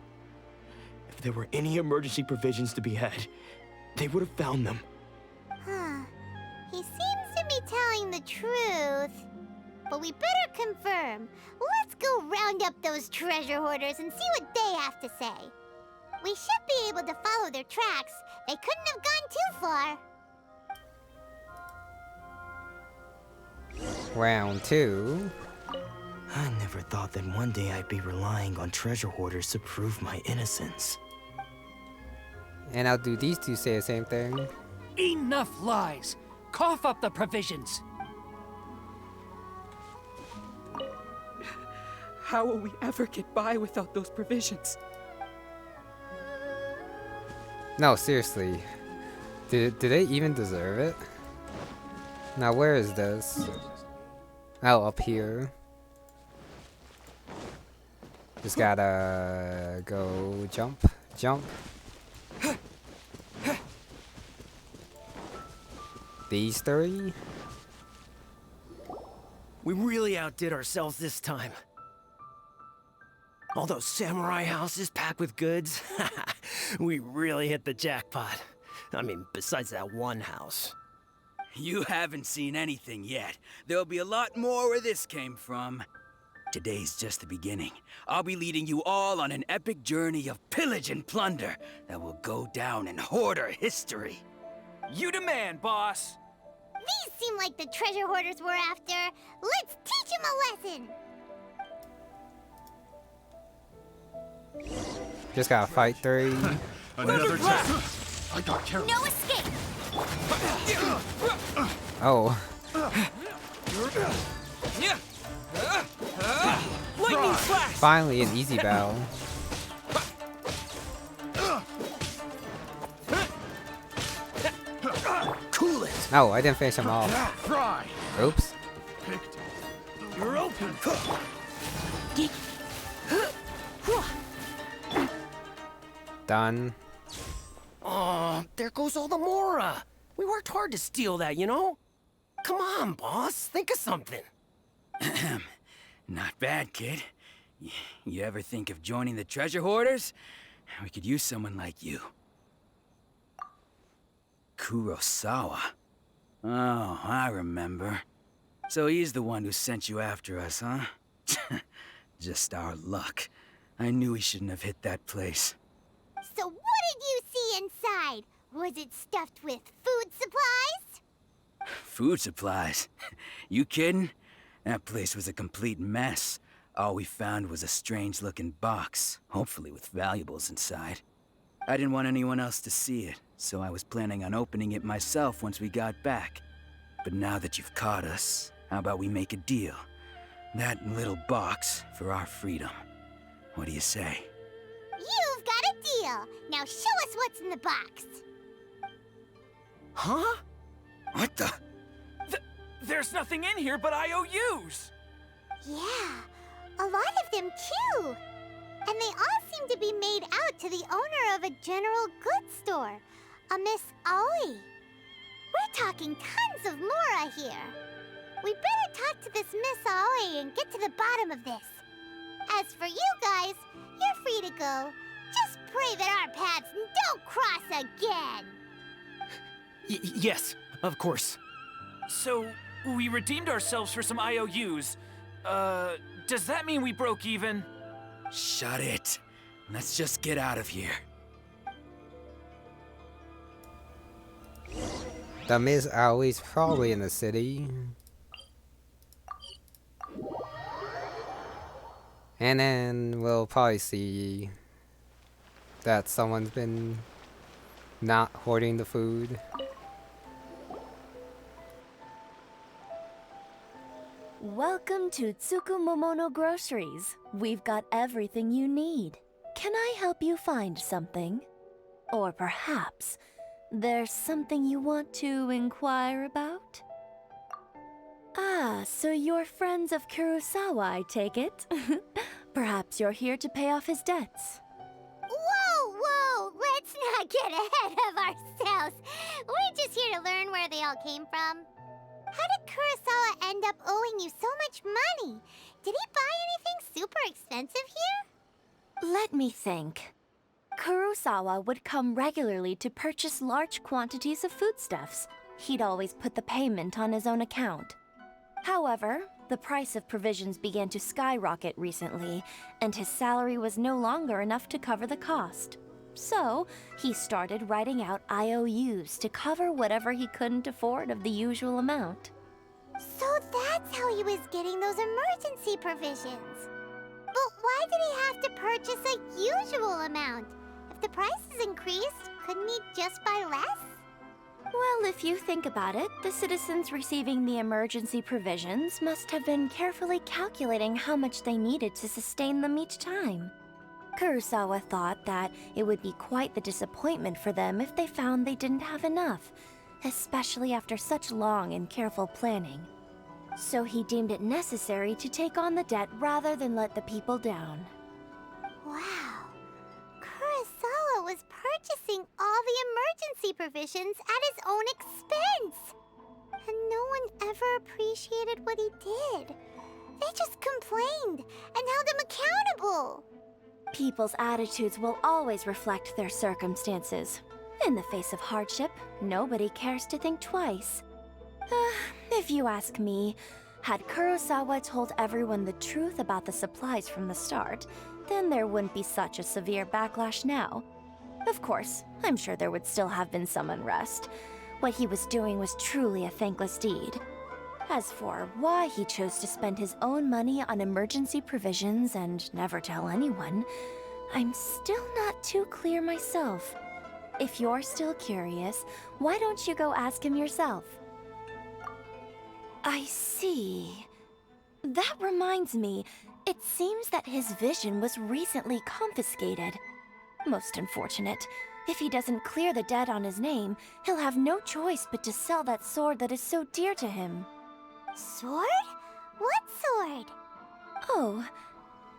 If there were any emergency provisions to be had, they would have found them. Huh. He seems to be telling the truth. But we better confirm. Let's go round up those treasure hoarders and see what they have to say. We should be able to follow their tracks. They couldn't have gone too far. Round 2. I never thought that one day I'd be relying on treasure hoarders to prove my innocence. And now do these two say the same thing? Enough lies! Cough up the provisions! How will we ever get by without those provisions? No, seriously. Do they even deserve it? Now where is this? Oh, up here. Just gotta go jump, jump. These 3? We really outdid ourselves this time. All those samurai houses packed with goods. We really hit the jackpot. I mean, besides that one house. You haven't seen anything yet. There'll be a lot more where this came from. Today's just the beginning. I'll be leading you all on an epic journey of pillage and plunder that will go down in hoarder history. You demand, boss! These seem like the treasure hoarders we're after. Let's teach them a lesson. Just gotta fight 3. Another test. I got careless. No escape. Oh. Lightning flash! Finally an easy battle. Cool it. No, I didn't finish him off. Fry. Oops. Picked. You're open. Done. Aw, there goes all the Mora. We worked hard to steal that, you know? Come on, boss. Think of something. Not bad, kid. You ever think of joining the treasure hoarders? We could use someone like you. Kurosawa. Oh, I remember. So he's the one who sent you after us, huh? Just our luck. I knew he shouldn't have hit that place. So what did you see inside? Was it stuffed with food supplies? Food supplies? You kidding? That place was a complete mess. All we found was a strange-looking box, hopefully with valuables inside. I didn't want anyone else to see it, so I was planning on opening it myself once we got back. But now that you've caught us, how about we make a deal? That little box for our freedom. What do you say? You've got a deal. Now show us what's in the box. Huh? What the? There's nothing in here but IOUs! Yeah, a lot of them too. And they all seem to be made out to the owner of a general goods store, a Miss Aoi. We're talking tons of Mora here. We better talk to this Miss Aoi and get to the bottom of this. As for you guys, you're free to go. Just pray that our paths don't cross again. Yes, of course. So, we redeemed ourselves for some IOUs. Does that mean we broke even? Shut it. Let's just get out of here. The Miss Aoi's probably in the city. And then we'll probably see that someone's been not hoarding the food. Welcome to Tsukumomono Groceries. We've got everything you need. Can I help you find something? Or perhaps there's something you want to inquire about? Ah, so you're friends of Kurosawa, I take it? Perhaps you're here to pay off his debts. Whoa! Let's not get ahead of ourselves. We're just here to learn where they all came from. How did Kurosawa end up owing you so much money? Did he buy anything super expensive here? Let me think. Kurosawa would come regularly to purchase large quantities of foodstuffs. He'd always put the payment on his own account. However, the price of provisions began to skyrocket recently, and his salary was no longer enough to cover the cost. So, he started writing out IOUs to cover whatever he couldn't afford of the usual amount. So that's how he was getting those emergency provisions. But why did he have to purchase a usual amount? If the prices increased, couldn't he just buy less? Well, if you think about it, the citizens receiving the emergency provisions must have been carefully calculating how much they needed to sustain them each time. Kurosawa thought that it would be quite the disappointment for them if they found they didn't have enough, especially after such long and careful planning. So he deemed it necessary to take on the debt rather than let the people down. Wow. Kurosawa was purchasing all the emergency provisions at his own expense. And no one ever appreciated what he did. They just complained and held him accountable. People's attitudes will always reflect their circumstances. In the face of hardship, nobody cares to think twice. If you ask me, had Kurosawa told everyone the truth about the supplies from the start, then there wouldn't be such a severe backlash now. Of course, I'm sure there would still have been some unrest. What he was doing was truly a thankless deed. As for why he chose to spend his own money on emergency provisions and never tell anyone, I'm still not too clear myself. If you're still curious, why don't you go ask him yourself? I see. That reminds me, it seems that his vision was recently confiscated. Most unfortunate. If he doesn't clear the debt on his name, he'll have no choice but to sell that sword that is so dear to him. Sword? What sword? Oh,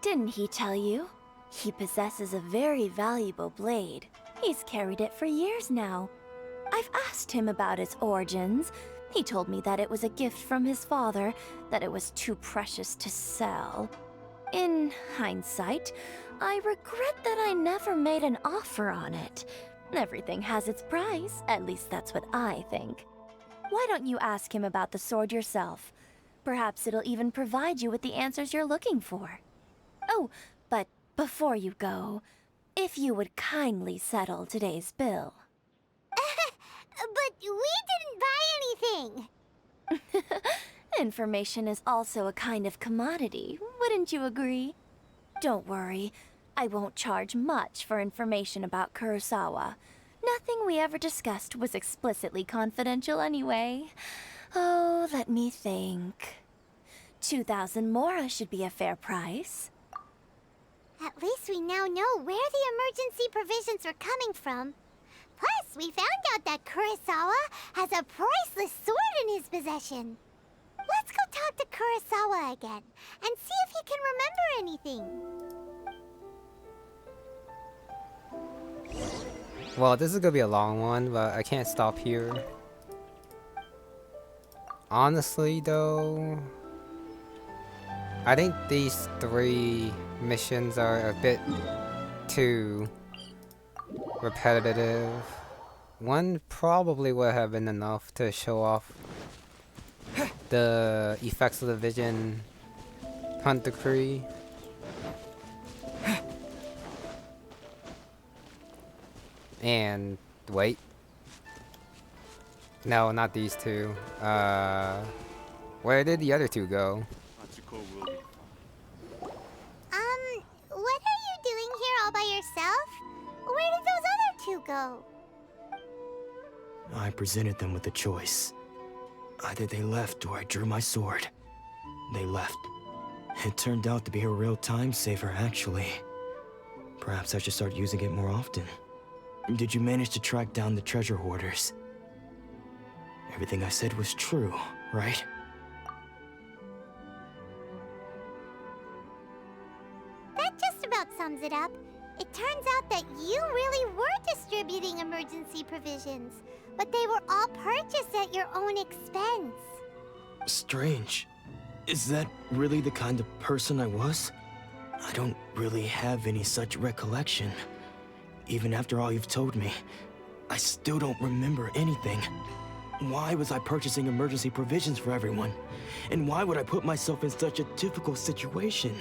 didn't he tell you? He possesses a very valuable blade. He's carried it for years now. I've asked him about its origins. He told me that it was a gift from his father, that it was too precious to sell. In hindsight, I regret that I never made an offer on it. Everything has its price, at least that's what I think. Why don't you ask him about the sword yourself? Perhaps it'll even provide you with the answers you're looking for. Oh, but before you go, if you would kindly settle today's bill. But we didn't buy anything! Information is also a kind of commodity, wouldn't you agree? Don't worry, I won't charge much for information about Kurosawa. Nothing we ever discussed was explicitly confidential anyway. Oh, let me think. 2,000 mora should be a fair price. At least we now know where the emergency provisions are coming from. Plus, we found out that Kurosawa has a priceless sword in his possession. Let's go talk to Kurosawa again and see if he can remember anything. Well, this is gonna be a long one, but I can't stop here. Honestly, though, I think these 3 missions are a bit too repetitive. One probably would have been enough to show off the effects of the Vision Hunt Decree. And wait. No, not these 2. Where did the other 2 go? What are you doing here all by yourself? Where did those other 2 go? I presented them with a choice. Either they left or I drew my sword. They left. It turned out to be a real time saver, actually. Perhaps I should start using it more often. Did you manage to track down the treasure hoarders? Everything I said was true, right? That just about sums it up. It turns out that you really were distributing emergency provisions, but they were all purchased at your own expense. Strange. Is that really the kind of person I was? I don't really have any such recollection. Even after all you've told me, I still don't remember anything. Why was I purchasing emergency provisions for everyone? And why would I put myself in such a difficult situation?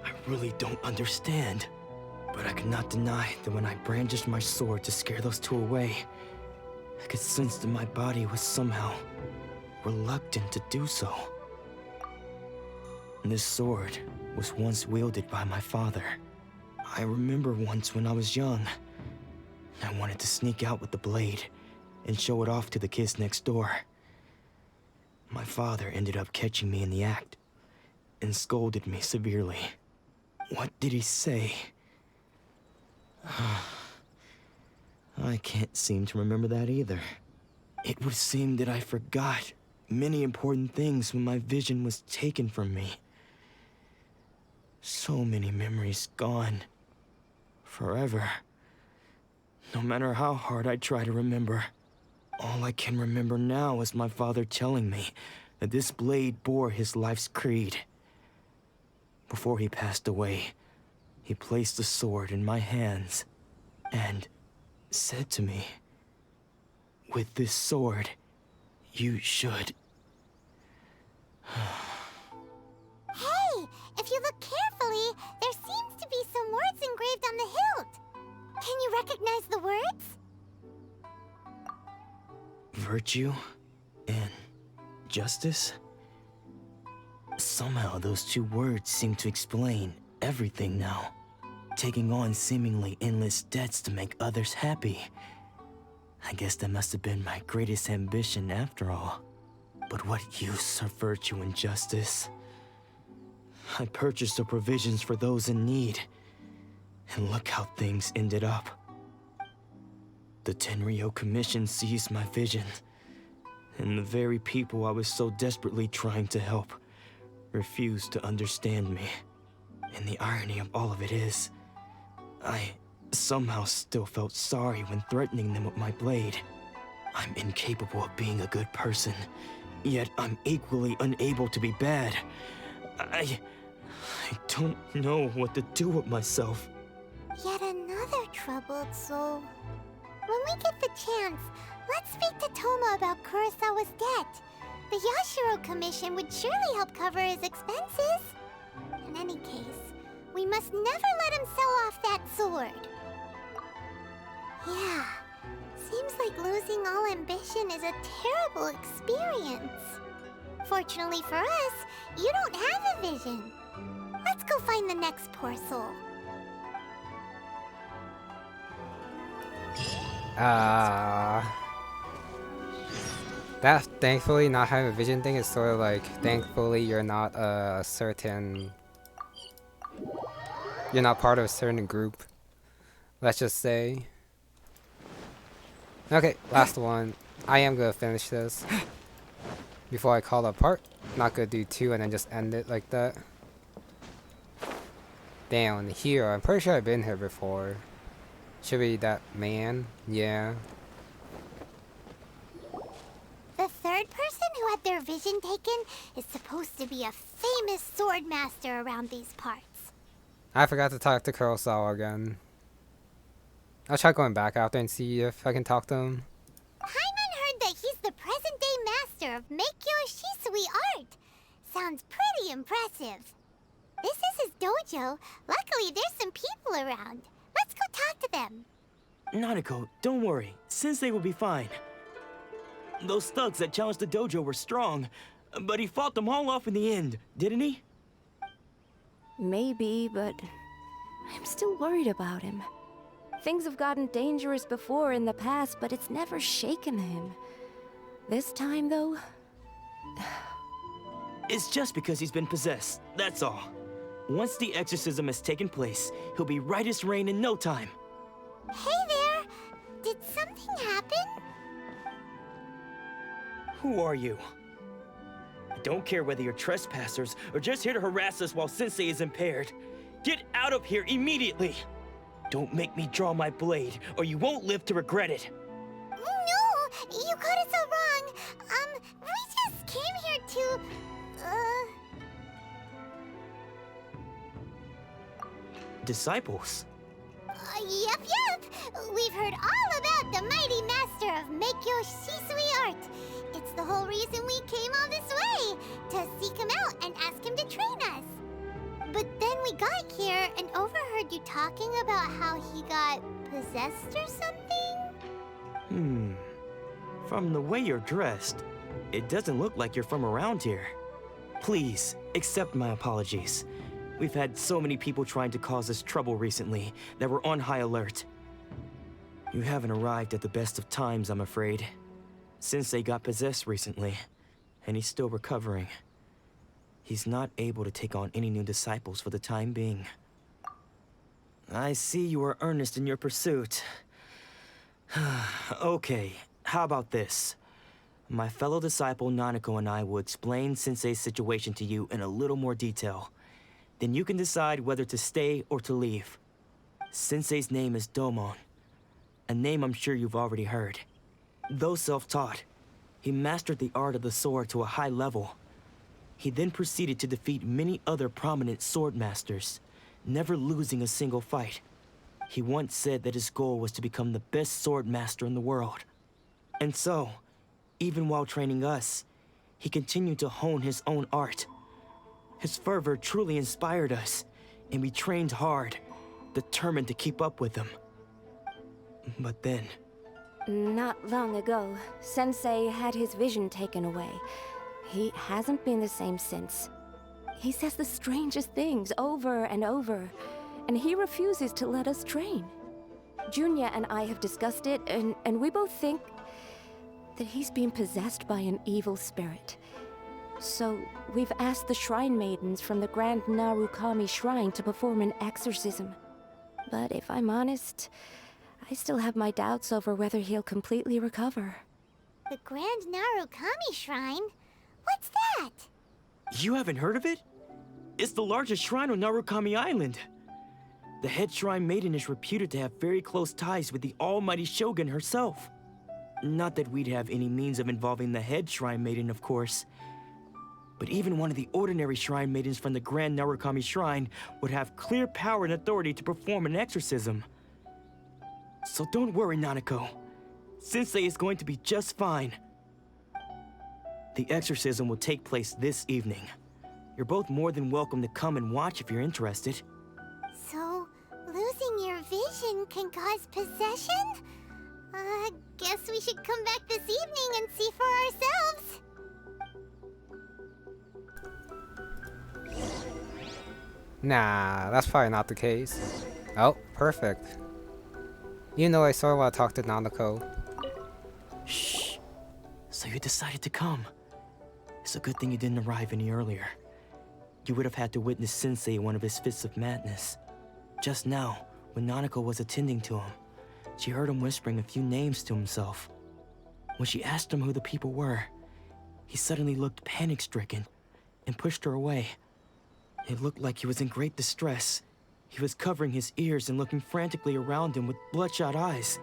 I really don't understand. But I could not deny that when I brandished my sword to scare those two away, I could sense that my body was somehow reluctant to do so. This sword was once wielded by my father. I remember once when I was young, I wanted to sneak out with the blade and show it off to the kids next door. My father ended up catching me in the act and scolded me severely. What did he say? I can't seem to remember that either. It would seem that I forgot many important things when my vision was taken from me. So many memories gone. Forever. No matter how hard I try to remember, all I can remember now is my father telling me that this blade bore his life's creed. Before he passed away, he placed the sword in my hands and said to me, "With this sword, you should..." Hey, if you look carefully, there seems to be some words engraved on the hilt. Can you recognize the words? Virtue and justice? Somehow those two words seem to explain everything now. Taking on seemingly endless debts to make others happy. I guess that must have been my greatest ambition after all. But what use are virtue and justice? I purchased the provisions for those in need, and look how things ended up. The Tenryou Commission seized my vision, and the very people I was so desperately trying to help refused to understand me. And the irony of all of it is, I somehow still felt sorry when threatening them with my blade. I'm incapable of being a good person, yet I'm equally unable to be bad. I don't know what to do with myself. Yet another troubled soul. When we get the chance, let's speak to Toma about Kurosawa's debt. The Yashiro Commission would surely help cover his expenses. In any case, we must never let him sell off that sword. Yeah, seems like losing all ambition is a terrible experience. Fortunately for us, you don't have a vision. Let's go find the next poor soul. That thankfully not having a vision thing is sort of like, thankfully you're not a certain... You're not part of a certain group. Let's just say. Okay, last one. I am gonna finish this before I call it apart. Not gonna do two and then just end it like that. Down here, I'm pretty sure I've been here before. Should be that man, yeah. The third person who had their vision taken is supposed to be a famous sword master around these parts. I forgot to talk to Kurosawa again. I'll try going back after and see if I can talk to him. Paimon heard that he's the present-day master of Meikyo Shisui art. Sounds pretty impressive. This is his dojo. Luckily, there's some people around. Let's go talk to them. Nanako, don't worry. Sensei will be fine. Those thugs that challenged the dojo were strong, but he fought them all off in the end, didn't he? Maybe, but I'm still worried about him. Things have gotten dangerous before in the past, but it's never shaken him. This time, though... It's just because he's been possessed, that's all. Once the exorcism has taken place, he'll be right as rain in no time. Hey there! Did something happen? Who are you? I don't care whether you're trespassers or just here to harass us while Sensei is impaired. Get out of here immediately! Don't make me draw my blade, or you won't live to regret it. No! You got it so wrong. We just came here to... disciples? Yep. We've heard all about the mighty master of Meikyo Shisui art. It's the whole reason we came all this way, to seek him out and ask him to train us. But then we got here and overheard you talking about how he got possessed or something? From the way you're dressed, it doesn't look like you're from around here. Please, accept my apologies. We've had so many people trying to cause us trouble recently that we're on high alert. You haven't arrived at the best of times, I'm afraid. Sensei got possessed recently, and he's still recovering. He's not able to take on any new disciples for the time being. I see you are earnest in your pursuit. Okay, how about this? My fellow disciple Nanako and I will explain Sensei's situation to you in a little more detail. Then you can decide whether to stay or to leave. Sensei's name is Domon, a name I'm sure you've already heard. Though self-taught, he mastered the art of the sword to a high level. He then proceeded to defeat many other prominent sword masters, never losing a single fight. He once said that his goal was to become the best sword master in the world. And so, even while training us, he continued to hone his own art. His fervor truly inspired us, and we trained hard, determined to keep up with him. But then... Not long ago, Sensei had his vision taken away. He hasn't been the same since. He says the strangest things over and over, and he refuses to let us train. Junya and I have discussed it, and we both think that he's being possessed by an evil spirit. So, we've asked the shrine maidens from the Grand Narukami Shrine to perform an exorcism. But if I'm honest, I still have my doubts over whether he'll completely recover. The Grand Narukami Shrine? What's that? You haven't heard of it? It's the largest shrine on Narukami Island. The head shrine maiden is reputed to have very close ties with the almighty shogun herself. Not that we'd have any means of involving the head shrine maiden, of course. But even one of the ordinary shrine maidens from the Grand Narukami Shrine would have clear power and authority to perform an exorcism. So don't worry, Nanako. Sensei is going to be just fine. The exorcism will take place this evening. You're both more than welcome to come and watch if you're interested. So, losing your vision can cause possession? Guess we should come back this evening and see for ourselves. Nah, that's probably not the case. Oh, perfect. You know I sort of want to talk to Nanako. Shh. So you decided to come. It's a good thing you didn't arrive any earlier. You would have had to witness Sensei in one of his fits of madness. Just now, when Nanako was attending to him, she heard him whispering a few names to himself. When she asked him who the people were, he suddenly looked panic-stricken and pushed her away. It looked like he was in great distress. He was covering his ears and looking frantically around him with bloodshot eyes.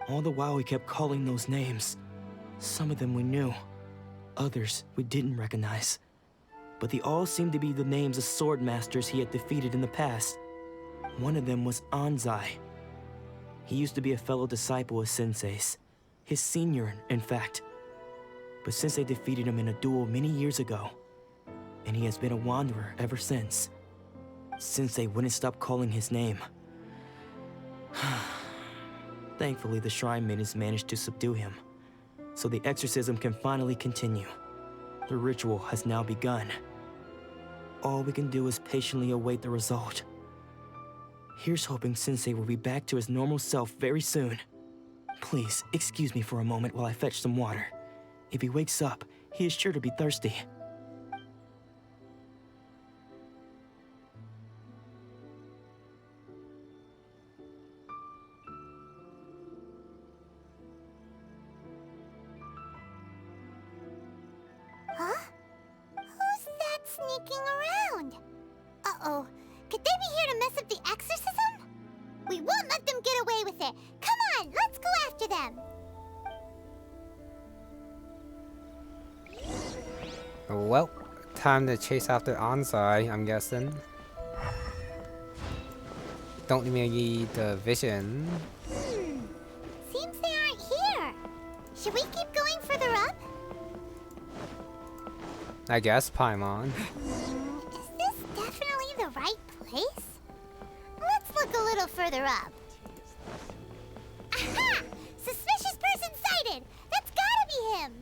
All the while he kept calling those names. Some of them we knew, others we didn't recognize. But they all seemed to be the names of sword masters he had defeated in the past. One of them was Anzai. He used to be a fellow disciple of Sensei's, his senior, in fact. But Sensei defeated him in a duel many years ago, and he has been a wanderer ever since. Sensei wouldn't stop calling his name. Thankfully, the shrine maidens managed to subdue him, so the exorcism can finally continue. The ritual has now begun. All we can do is patiently await the result. Here's hoping Sensei will be back to his normal self very soon. Please, excuse me for a moment while I fetch some water. If he wakes up, he is sure to be thirsty. Huh? Who's that sneaking around? Uh-oh. Could they be here to mess up the exorcism? We won't let them get away with it. Come on, let's go after them. Well, time to chase after Anzai, I'm guessing. don't even need the vision. Seems they aren't here. Should we keep going further up? I guess, Paimon. Is this definitely the right place? Let's look a little further up. Aha! Suspicious person sighted! That's gotta be him!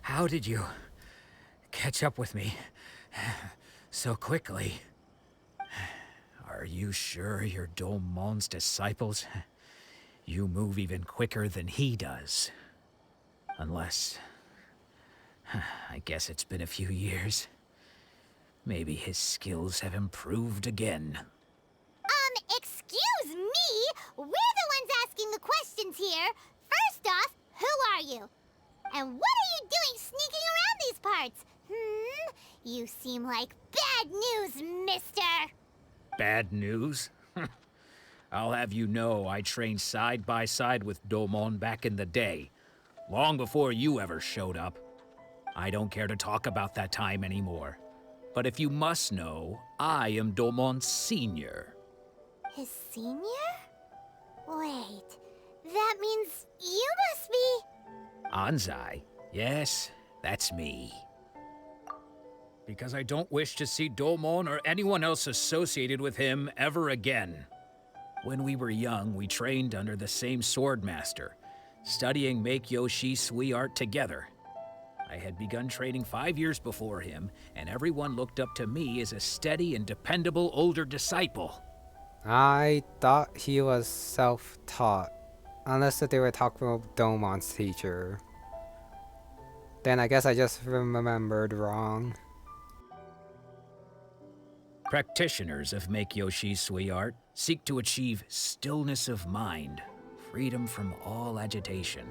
How did you catch up with me so quickly? Are you sure you're Domon's disciples? You move even quicker than he does. Unless... I guess it's been a few years. Maybe his skills have improved again. Excuse me? We're the ones asking the questions here. First off, who are you? And what are you doing sneaking around these parts? You seem like bad news, mister. Bad news? I'll have you know I trained side by side with Domon back in the day, long before you ever showed up. I don't care to talk about that time anymore. But if you must know, I am Domon's senior. His senior? Wait, that means you must be... Anzai? Yes, that's me. Because I don't wish to see Domon or anyone else associated with him ever again. When we were young, we trained under the same swordmaster, studying Meikyo Shisui art together. I had begun training 5 years before him, and everyone looked up to me as a steady and dependable older disciple. I thought he was self-taught, unless that they were talking about Domon's teacher. Then I guess I just remembered wrong. Practitioners of Meikyo Shisui art seek to achieve stillness of mind, freedom from all agitation.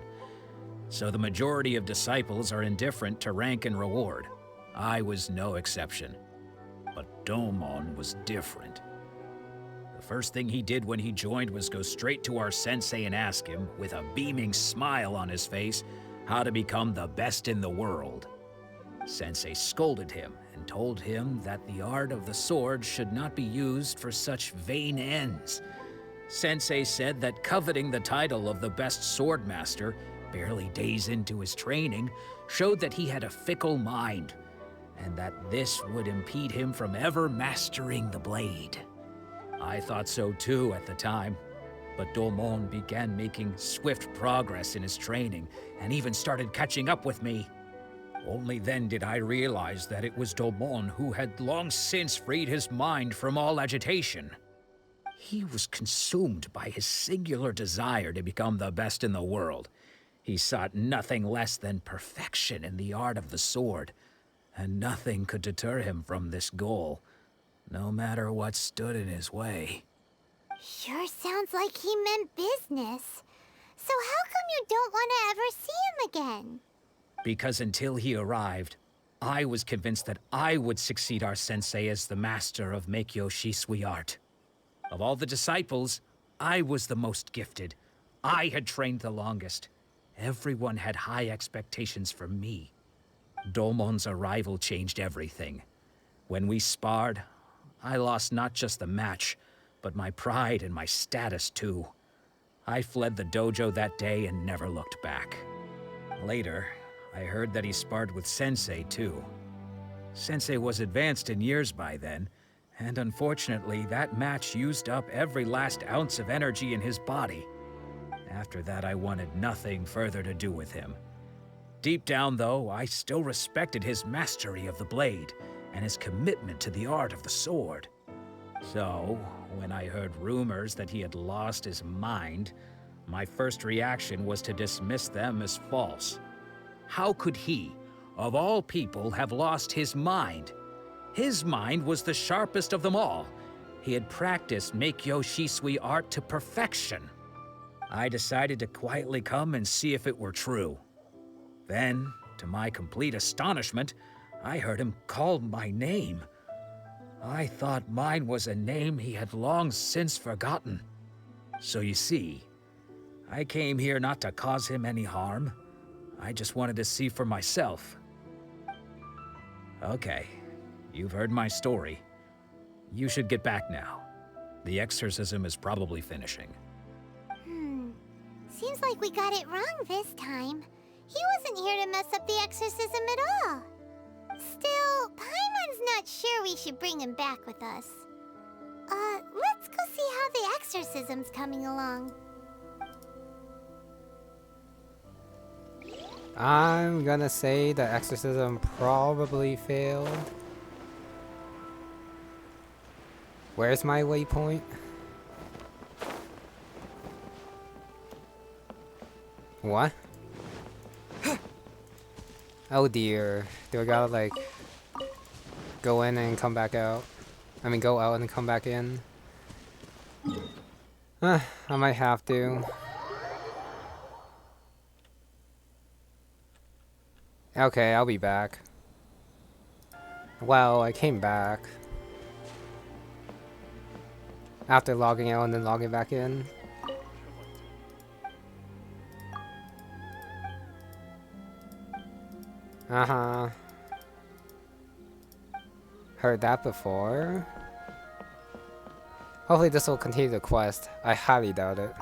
So the majority of disciples are indifferent to rank and reward. I was no exception. But Domon was different. The first thing he did when he joined was go straight to our sensei and ask him, with a beaming smile on his face, how to become the best in the world. Sensei scolded him and told him that the art of the sword should not be used for such vain ends. Sensei said that coveting the title of the best swordmaster, barely days into his training, showed that he had a fickle mind, and that this would impede him from ever mastering the blade. I thought so too at the time, but Domon began making swift progress in his training, and even started catching up with me. Only then did I realize that it was Domon who had long since freed his mind from all agitation. He was consumed by his singular desire to become the best in the world. He sought nothing less than perfection in the art of the sword, and nothing could deter him from this goal, no matter what stood in his way. Sure sounds like he meant business. So how come you don't want to ever see him again? Because until he arrived, I was convinced that I would succeed our sensei as the master of Meikyo Shisui art. Of all the disciples, I was the most gifted. I had trained the longest. Everyone had high expectations from me. Domon's arrival changed everything. When we sparred, I lost not just the match, but my pride and my status too. I fled the dojo that day and never looked back. Later, I heard that he sparred with Sensei too. Sensei was advanced in years by then, and unfortunately that match used up every last ounce of energy in his body. After that, I wanted nothing further to do with him. Deep down, though, I still respected his mastery of the blade and his commitment to the art of the sword. So, when I heard rumors that he had lost his mind, my first reaction was to dismiss them as false. How could he, of all people, have lost his mind? His mind was the sharpest of them all. He had practiced Meikyo Shisui art to perfection. I decided to quietly come and see if it were true. Then, to my complete astonishment, I heard him call my name. I thought mine was a name he had long since forgotten. So you see, I came here not to cause him any harm. I just wanted to see for myself. Okay, You've heard my story. You should get back now. The exorcism is probably finishing. Seems like we got it wrong this time. He wasn't here to mess up the exorcism at all. Still, Paimon's not sure we should bring him back with us. Let's go see how the exorcism's coming along. I'm gonna say the exorcism probably failed. Where's my waypoint? What? Oh dear. Do I gotta like go in and come back out? I mean go out and come back in? I might have to. Okay, I'll be back. Well, I came back. After logging out and then logging back in. Uh-huh. Heard that before. Hopefully this will continue the quest. I highly doubt it.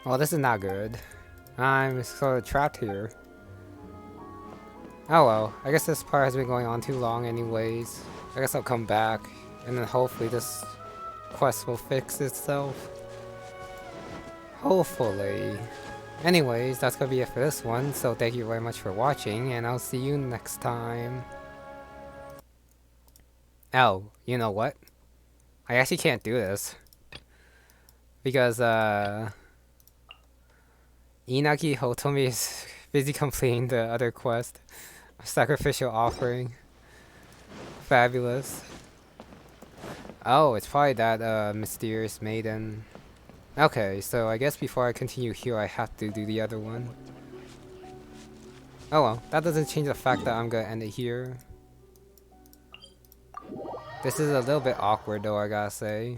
Well, this is not good. I'm sort of trapped here. Oh well, I guess this part has been going on too long anyways. I guess I'll come back, and then hopefully this quest will fix itself. Hopefully. Anyways, that's gonna be it for this one, so thank you very much for watching, and I'll see you next time. Oh, you know what? I actually can't do this. Because, Inaki Hotomi is busy completing the other quest. Sacrificial offering. Fabulous. Oh, it's probably that mysterious maiden. Okay, so I guess before I continue here I have to do the other one. Oh well, that doesn't change the fact that I'm gonna end it here. This is a little bit awkward though, I gotta say.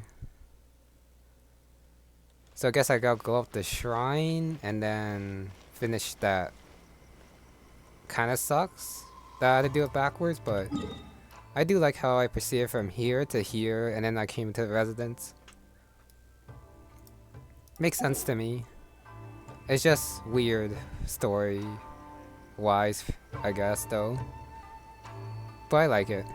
So I guess I gotta go up the shrine and then finish that. Kinda sucks that I had to do it backwards, but I do like how I proceeded from here to here and then I came to the residence. Makes sense to me. It's just weird story wise, I guess though. But I like it.